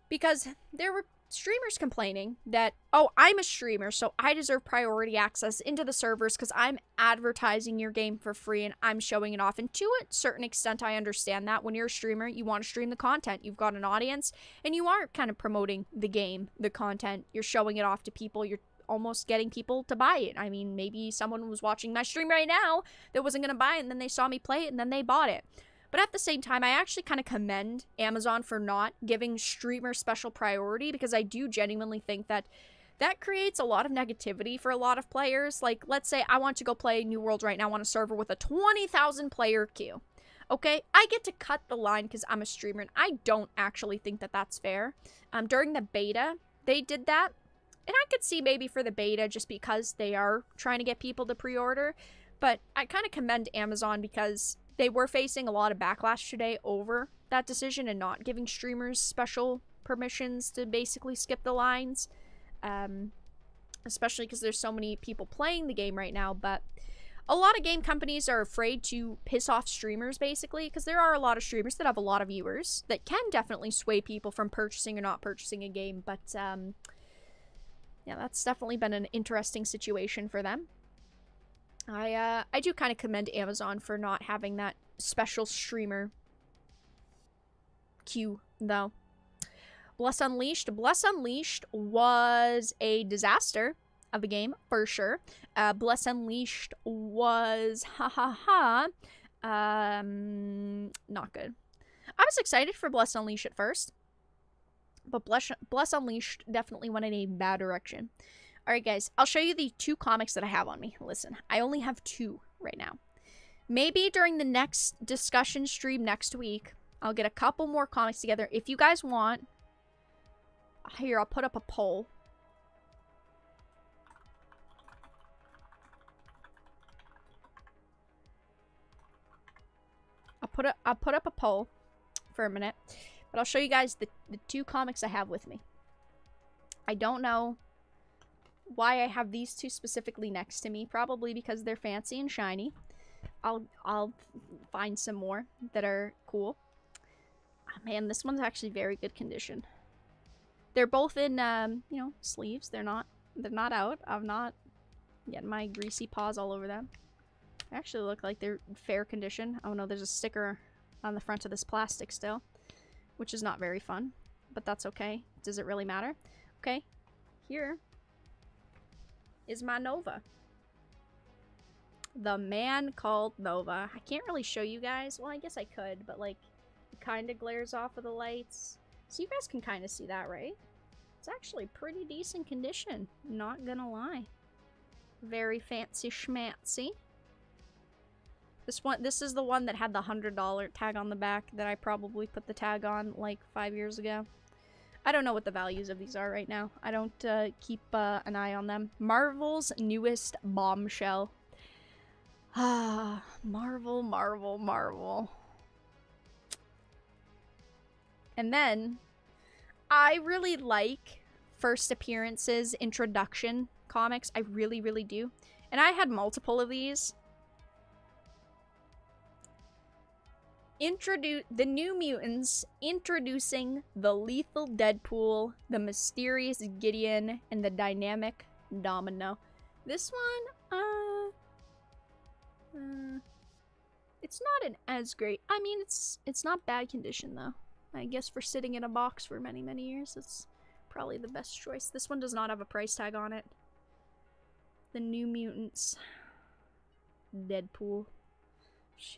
because there were streamers complaining that, oh, I'm a streamer, so I deserve priority access into the servers because I'm advertising your game for free and I'm showing it off. And to a certain extent, I understand that. When you're a streamer, you want to stream the content. You've got an audience, and you are kind of promoting the game, the content. You're showing it off to people. You're almost getting people to buy it. I mean, maybe someone was watching my stream right now that wasn't going to buy it, and then they saw me play it, and then they bought it. But at the same time, I actually kind of commend Amazon for not giving streamers special priority, because I do genuinely think that that creates a lot of negativity for a lot of players. Like, let's say I want to go play New World right now on a server with a 20,000 player queue. Okay, I get to cut the line because I'm a streamer, and I don't actually think that that's fair. During the beta, they did that. And I could see maybe for the beta just because they are trying to get people to pre-order. But I kind of commend Amazon because they were facing a lot of backlash today over that decision and not giving streamers special permissions to basically skip the lines. Especially because there's so many people playing the game right now, but a lot of game companies are afraid to piss off streamers, basically, because there are a lot of streamers that have a lot of viewers that can definitely sway people from purchasing or not purchasing a game, but, yeah, that's definitely been an interesting situation for them. I do kind of commend Amazon for not having that special streamer queue, though. Bless Unleashed. Bless Unleashed was a disaster of a game, for sure. Bless Unleashed was, not good. I was excited for Bless Unleashed at first, but Bless Unleashed definitely went in a bad direction. Alright guys, I'll show you the 2 comics that I have on me. Listen, I only have 2 right now. Maybe during the next discussion stream next week, I'll get a couple more comics together. If you guys want, here, I'll put up a poll. I'll put up a poll for a minute, but I'll show you guys the 2 comics I have with me. I don't know why I have these 2 specifically next to me, probably because they're fancy and shiny. I'll find some more that are cool. Oh, man, this one's actually very good condition. They're both in, you know, sleeves. They're not out. I'm not getting my greasy paws all over them. They actually look like they're fair condition. Oh no, there's a sticker on the front of this plastic still, which is not very fun, but that's okay. Does it really matter? Okay, here is my Nova. The Man Called Nova. I can't really show you guys. Well, I guess I could, but like, it kind of glares off of the lights. So you guys can kind of see that, right? It's actually pretty decent condition, not gonna lie. Very fancy schmancy. This is the one that had the $100 tag on the back that I probably put the tag on like 5 years ago. I don't know what the values of these are right now. I don't keep an eye on them. Marvel's newest bombshell. Ah, Marvel, Marvel, Marvel. And then, I really like first appearances, introduction comics. I really, really do. And I had multiple of these. The New Mutants, introducing the lethal Deadpool, the mysterious Gideon, and the dynamic Domino. This one, it's not an as great. I mean, it's not bad condition though. I guess for sitting in a box for many, many years, it's probably the best choice. This one does not have a price tag on it. The New Mutants, Deadpool. Sheesh.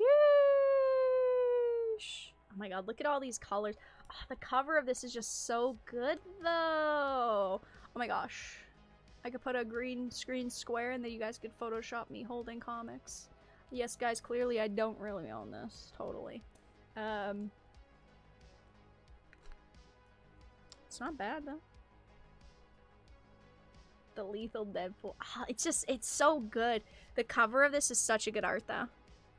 Oh my god, look at all these colors. Oh, the cover of this is just so good, though. Oh my gosh. I could put a green screen square and then you guys could Photoshop me holding comics. Yes, guys, clearly I don't really own this. Totally. It's not bad, though. The lethal Deadpool. Oh, it's so good. The cover of this is such a good art, though.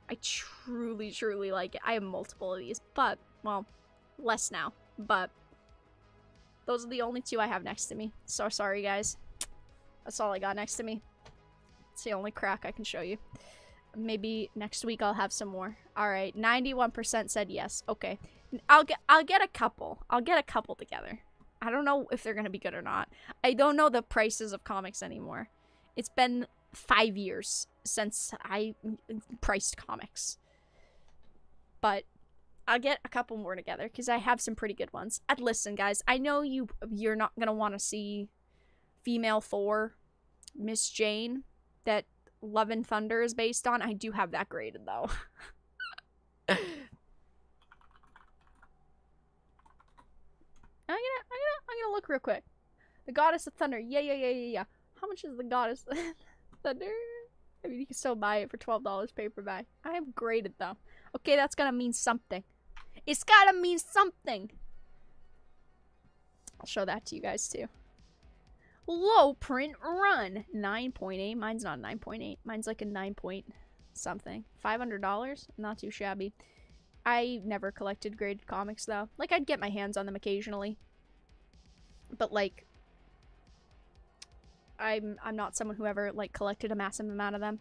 I truly, truly like it. I have multiple of these, but, well, less now. But those are the only 2 I have next to me. So sorry, guys. That's all I got next to me. It's the only crack I can show you. Maybe next week I'll have some more. Alright, 91% said yes. Okay. I'll get a couple. I'll get a couple together. I don't know if they're gonna be good or not. I don't know the prices of comics anymore. It's been 5 years since I priced comics. But I'll get a couple more together because I have some pretty good ones. And listen, guys, I know you're not gonna want to see Female Thor, Miss Jane, that Love and Thunder is based on. I do have that graded though. I'm gonna look real quick. The Goddess of Thunder. Yeah. How much is the Goddess of Thunder? I mean, you can still buy it for $12 paperback. I have graded though. Okay, that's gonna mean something. It's gotta mean something. I'll show that to you guys too. Low print run. 9.8. Mine's not 9.8. Mine's like a 9 point something. $500? Not too shabby. I never collected graded comics, though. Like, I'd get my hands on them occasionally. But, like, I'm not someone who ever, like, collected a massive amount of them.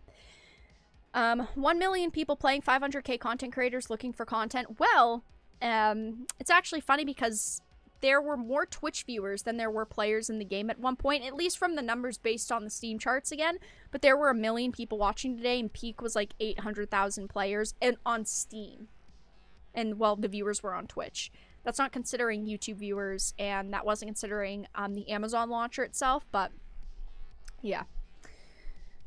1 million people playing, 500k content creators looking for content. Well, it's actually funny because there were more Twitch viewers than there were players in the game at one point, at least from the numbers based on the Steam charts again. But there were 1 million people watching today, and peak was like 800,000 players on Steam. And, well, the viewers were on Twitch. That's not considering YouTube viewers, and that wasn't considering the Amazon launcher itself, but yeah.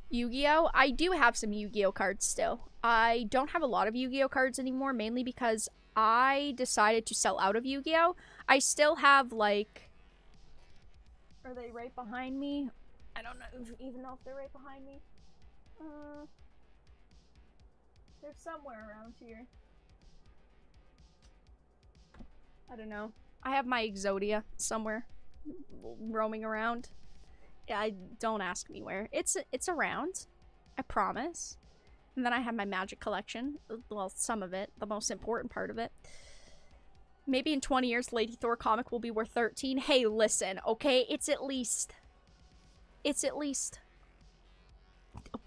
Yu-Gi-Oh! I do have some Yu-Gi-Oh! Cards still. I don't have a lot of Yu-Gi-Oh! Cards anymore, mainly because I decided to sell out of Yu-Gi-Oh! I still have, like... Are they right behind me? I don't even know if they're right behind me. They're somewhere around here. I don't know. I have my Exodia somewhere roaming around. Yeah, don't ask me where. It's around. I promise. And then I have my Magic collection. Well, some of it. The most important part of it. Maybe in 20 years, Lady Thor comic will be worth 13. Hey, listen, okay? It's at least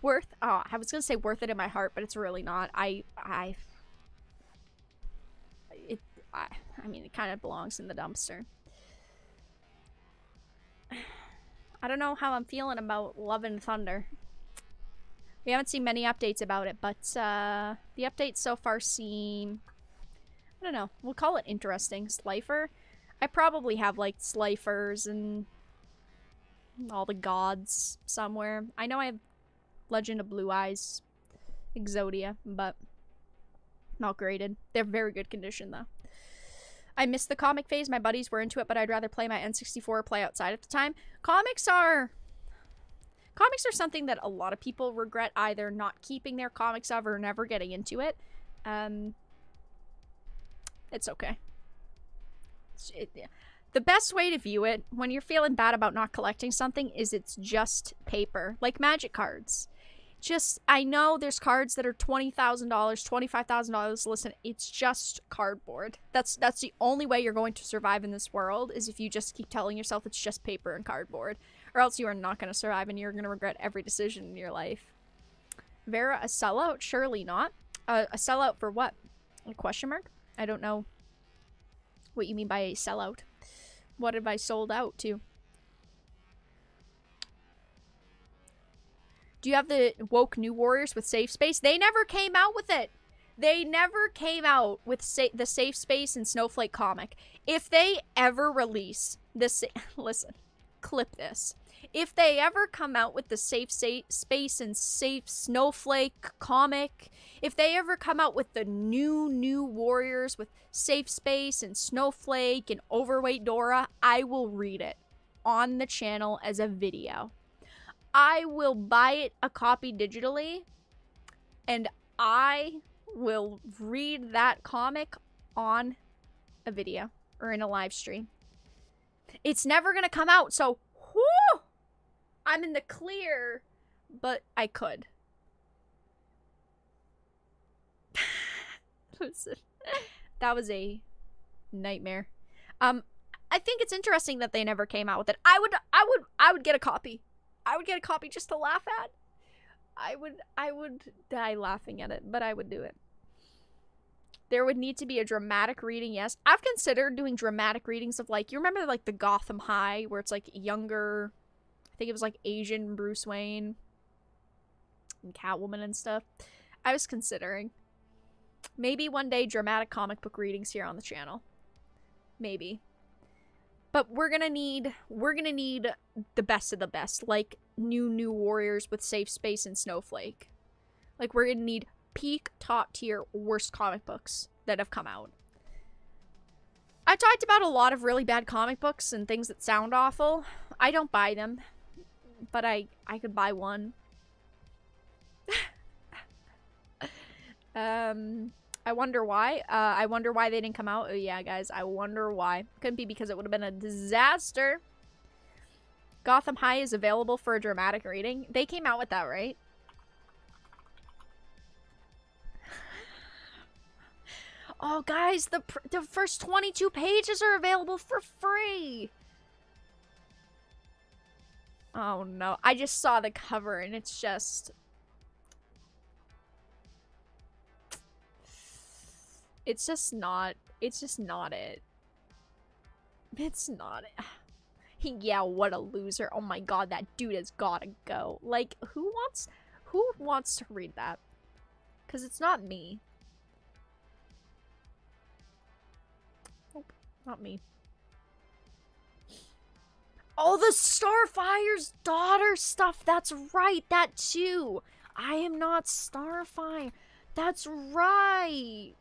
worth... Oh, I was gonna say worth it in my heart, but it's really not. I mean, it kind of belongs in the dumpster. I don't know how I'm feeling about Love and Thunder. We haven't seen many updates about it, but the updates so far seem... I don't know. We'll call it interesting. Slifer? I probably have, like, Slifers and all the gods somewhere. I know I have Legend of Blue Eyes, Exodia, but not graded. They're very good condition, though. I missed the comic phase. My buddies were into it, but I'd rather play my N64 or play outside at the time. Comics are something that a lot of people regret either not keeping their comics of or never getting into it. It's okay. The best way to view it when you're feeling bad about not collecting something is it's just paper. Like Magic cards. I know there's cards that are $20,000, $25,000. Listen, it's just cardboard. That's the only way you're going to survive in this world, is if you just keep telling yourself it's just paper and cardboard. Or else you are not going to survive and you're going to regret every decision in your life. Vera, a sellout? Surely not. A sellout for what? A question mark? I don't know what you mean by a sellout. What have I sold out to? Do you have the woke New Warriors with Safe Space? They never came out with it. They never came out with the Safe Space and Snowflake comic. If they ever release this... Listen, clip this. If they ever come out with the Safe Space and Safe Snowflake comic, if they ever come out with the new Warriors with Safe Space and Snowflake and Overweight Dora, I will read it on the channel as a video. I will buy it a copy digitally, and I will read that comic on a video or in a live stream. It's never gonna come out, so whoo! I'm in the clear, but I could. Listen, that was a nightmare. I think it's interesting that they never came out with it. I would get a copy. I would get a copy just to laugh at. I would die laughing at it, but I would do it. There would need to be a dramatic reading, yes. I've considered doing dramatic readings of, like, you remember, like, the Gotham High, where it's, like, younger, I think it was, like, Asian Bruce Wayne and Catwoman and stuff. I was considering. Maybe one day dramatic comic book readings here on the channel. Maybe. But we're gonna need the best of the best, like new Warriors with Safe Space and Snowflake. Like, we're gonna need peak top tier worst comic books that have come out. I talked about a lot of really bad comic books and things that sound awful. I don't buy them, but I could buy one. I wonder why. I wonder why they didn't come out. Oh, yeah, guys, I wonder why. Couldn't be because it would have been a disaster. Gotham High is available for a dramatic reading. They came out with that, right? Oh, guys, the first 22 pages are available for free. Oh, no. I just saw the cover, and it's just... It's just not it. It's not it. Yeah, what a loser. Oh my god, that dude has gotta go. Like, who wants to read that? Because it's not me. Nope, not me. Oh, the Starfire's daughter stuff. That's right, that too. I am not Starfire. That's right.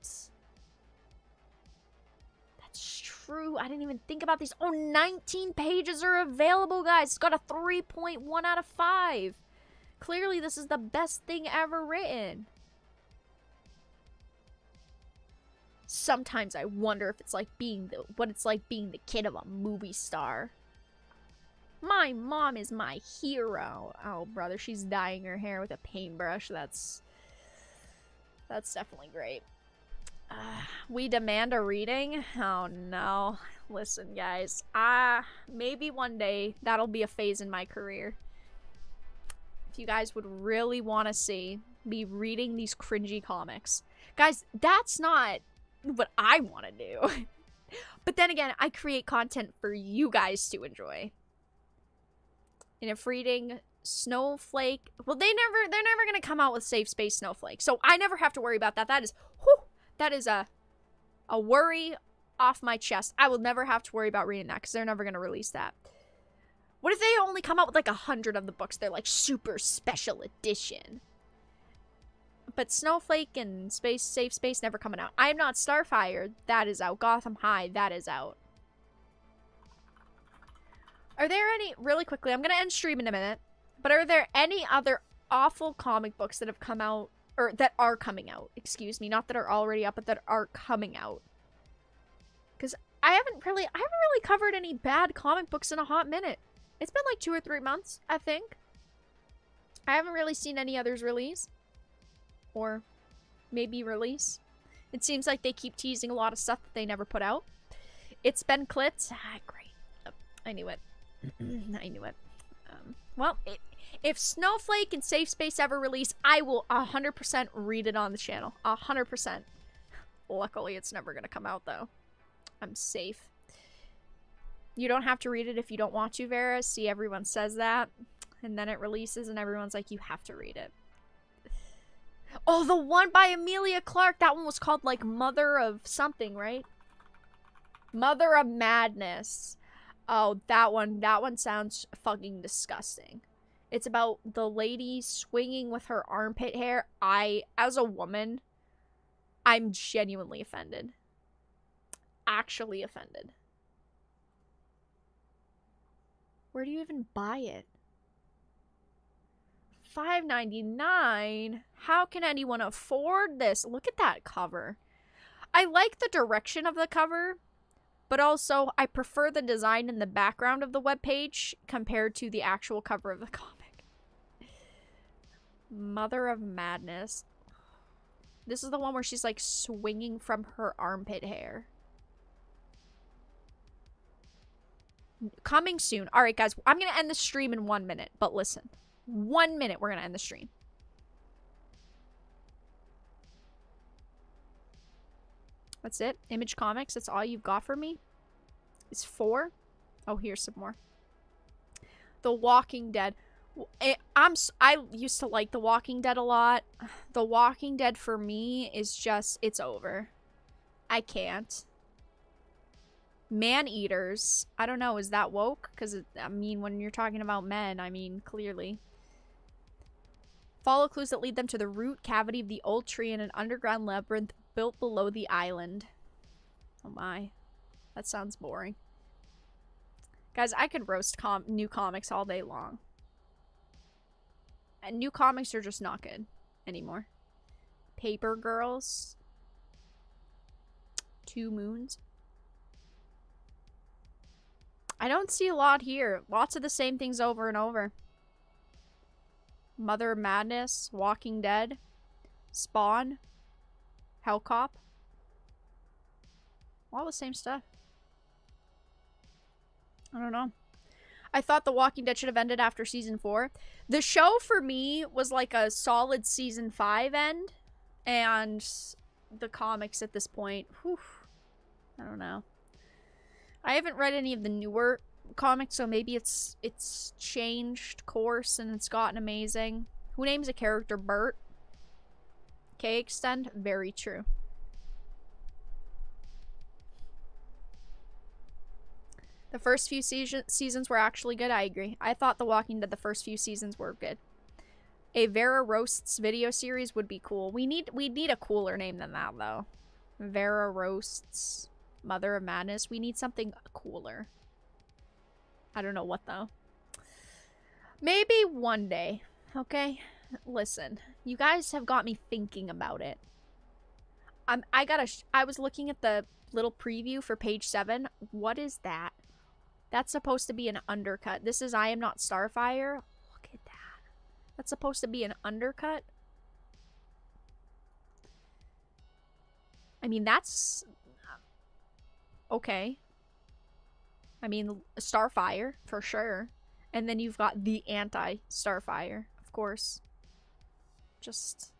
That's true. I didn't even think about these. Oh, 19 pages are available, guys. It's got a 3.1 out of 5. Clearly, this is the best thing ever written. Sometimes I wonder if it's like what it's like being the kid of a movie star. My mom is my hero. Oh, brother, she's dyeing her hair with a paintbrush. That's definitely great. We demand a reading? Oh, no. Listen, guys. Maybe one day that'll be a phase in my career. If you guys would really want to see me reading these cringy comics. Guys, that's not what I want to do. But then again, I create content for you guys to enjoy. And if reading Snowflake... Well, they're never going to come out with Safe Space Snowflake. So I never have to worry about that. That is a worry off my chest. I will never have to worry about reading that because they're never going to release that. What if they only come out with like 100 of the books? They're like super special edition. But Snowflake and Safe Space never coming out. I am not Starfire. That is out. Gotham High. That is out. Are there any... Really quickly, I'm going to end stream in a minute. But are there any other awful comic books that have come out? Or that are coming out, excuse me. Not that are already out, but that are coming out. Because I haven't really covered any bad comic books in a hot minute. It's been like 2 or 3 months, I think. I haven't really seen any others release. Or maybe release. It seems like they keep teasing a lot of stuff that they never put out. It's been clipped. Great. Oh, I knew it. I knew it. Well, if Snowflake and Safe Space ever release, I will 100% read it on the channel. 100%. Luckily, it's never going to come out, though. I'm safe. You don't have to read it if you don't want to, Vera. See, everyone says that. And then it releases, and everyone's like, you have to read it. Oh, the one by Amelia Clark. That one was called, like, Mother of something, right? Mother of Madness. Oh, that one sounds fucking disgusting. It's about the lady swinging with her armpit hair. As a woman, I'm genuinely offended. Actually offended. Where do you even buy it? $5.99? How can anyone afford this? Look at that cover. I like the direction of the cover. But also, I prefer the design in the background of the webpage compared to the actual cover of the comic. Mother of Madness. This is the one where she's like swinging from her armpit hair. Coming soon. Alright, guys. I'm going to end the stream in 1 minute. But listen. 1 minute, we're going to end the stream. That's it. Image Comics. That's all you've got for me? It's 4? Oh, here's some more. The Walking Dead. I used to like The Walking Dead a lot. The Walking Dead for me is just, it's over. I can't. Man-eaters. I don't know, is that woke? Because, I mean, when you're talking about men, I mean, clearly. Follow clues that lead them to the root cavity of the old tree in an underground labyrinth built below the island. Oh my. That sounds boring. Guys, I could roast new comics all day long. And new comics are just not good anymore. Paper Girls. 2 Moons. I don't see a lot here. Lots of the same things over and over. Mother of Madness. Walking Dead. Spawn. Hellcop. All the same stuff. I don't know. I thought The Walking Dead should have ended after season 4. The show for me was like a solid season 5 end. And the comics at this point, whew, I don't know. I haven't read any of the newer comics, so maybe it's changed course and it's gotten amazing. Who names a character Bert? K extend? Very true. The first few seasons were actually good, I agree. I thought The Walking Dead, the first few seasons were good. A Vera Roasts video series would be cool. We need a cooler name than that, though. Vera Roasts, Mother of Madness. We need something cooler. I don't know what, though. Maybe one day, okay? Listen, you guys have got me thinking about it. I was looking at the little preview for page 7. What is that? That's supposed to be an undercut. This is I Am Not Starfire. Look at that. That's supposed to be an undercut. I mean, that's okay. I mean, Starfire for sure. And then you've got the anti-Starfire, of course. Just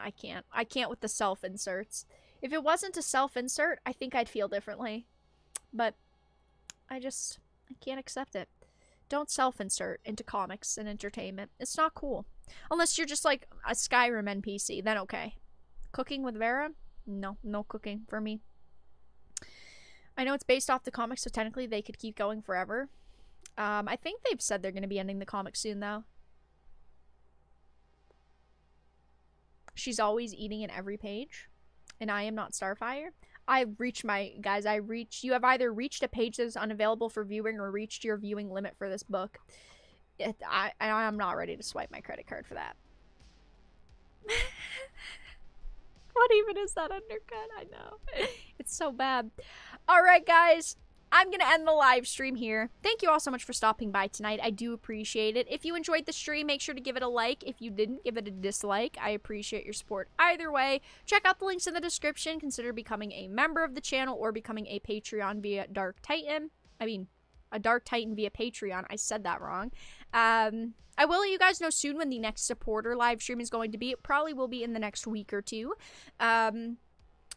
I can't with the self-inserts. If it wasn't a self-insert, I think I'd feel differently. But I can't accept it. Don't self-insert into comics and entertainment. It's not cool. Unless you're just like a Skyrim NPC, then okay. Cooking with Vera? No cooking for me. I know it's based off the comics, so technically they could keep going forever. I think they've said they're going to be ending the comic soon, though. She's always eating in every page. And I Am Not Starfire. You have either reached a page that is unavailable for viewing or reached your viewing limit for this book. I'm not ready to swipe my credit card for that. What even is that undercut? I know. It's so bad. Alright, guys. I'm going to end the live stream here. Thank you all so much for stopping by tonight. I do appreciate it. If you enjoyed the stream, make sure to give it a like. If you didn't, give it a dislike. I appreciate your support either way. Check out the links in the description. Consider becoming a member of the channel or becoming a Patreon via Dark Titan. I mean, a Dark Titan via Patreon. I said that wrong. I will let you guys know soon when the next supporter live stream is going to be. It probably will be in the next week or two.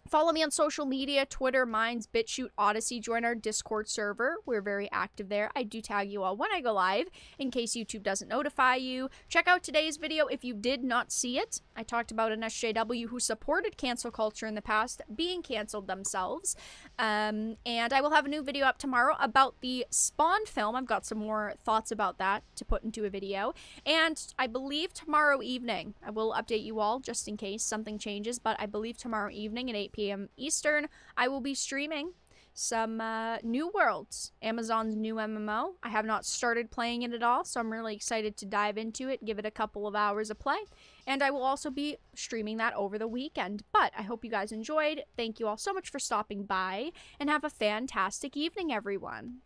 Follow me on social media, Twitter, Minds, BitChute, Odyssey. Join our Discord server. We're very active there. I do tag you all when I go live in case YouTube doesn't notify you. Check out today's video if you did not see it. I talked about an SJW who supported cancel culture in the past being canceled themselves. And I will have a new video up tomorrow about the Spawn film. I've got some more thoughts about that to put into a video. And I believe tomorrow evening, I will update you all just in case something changes, but I believe tomorrow evening at 8 p.m. Eastern, I will be streaming some New Worlds, Amazon's new MMO. I have not started playing it at all, so I'm really excited to dive into it, give it a couple of hours of play, and I will also be streaming that over the weekend. But I hope you guys enjoyed. Thank you all so much for stopping by, and have a fantastic evening, everyone.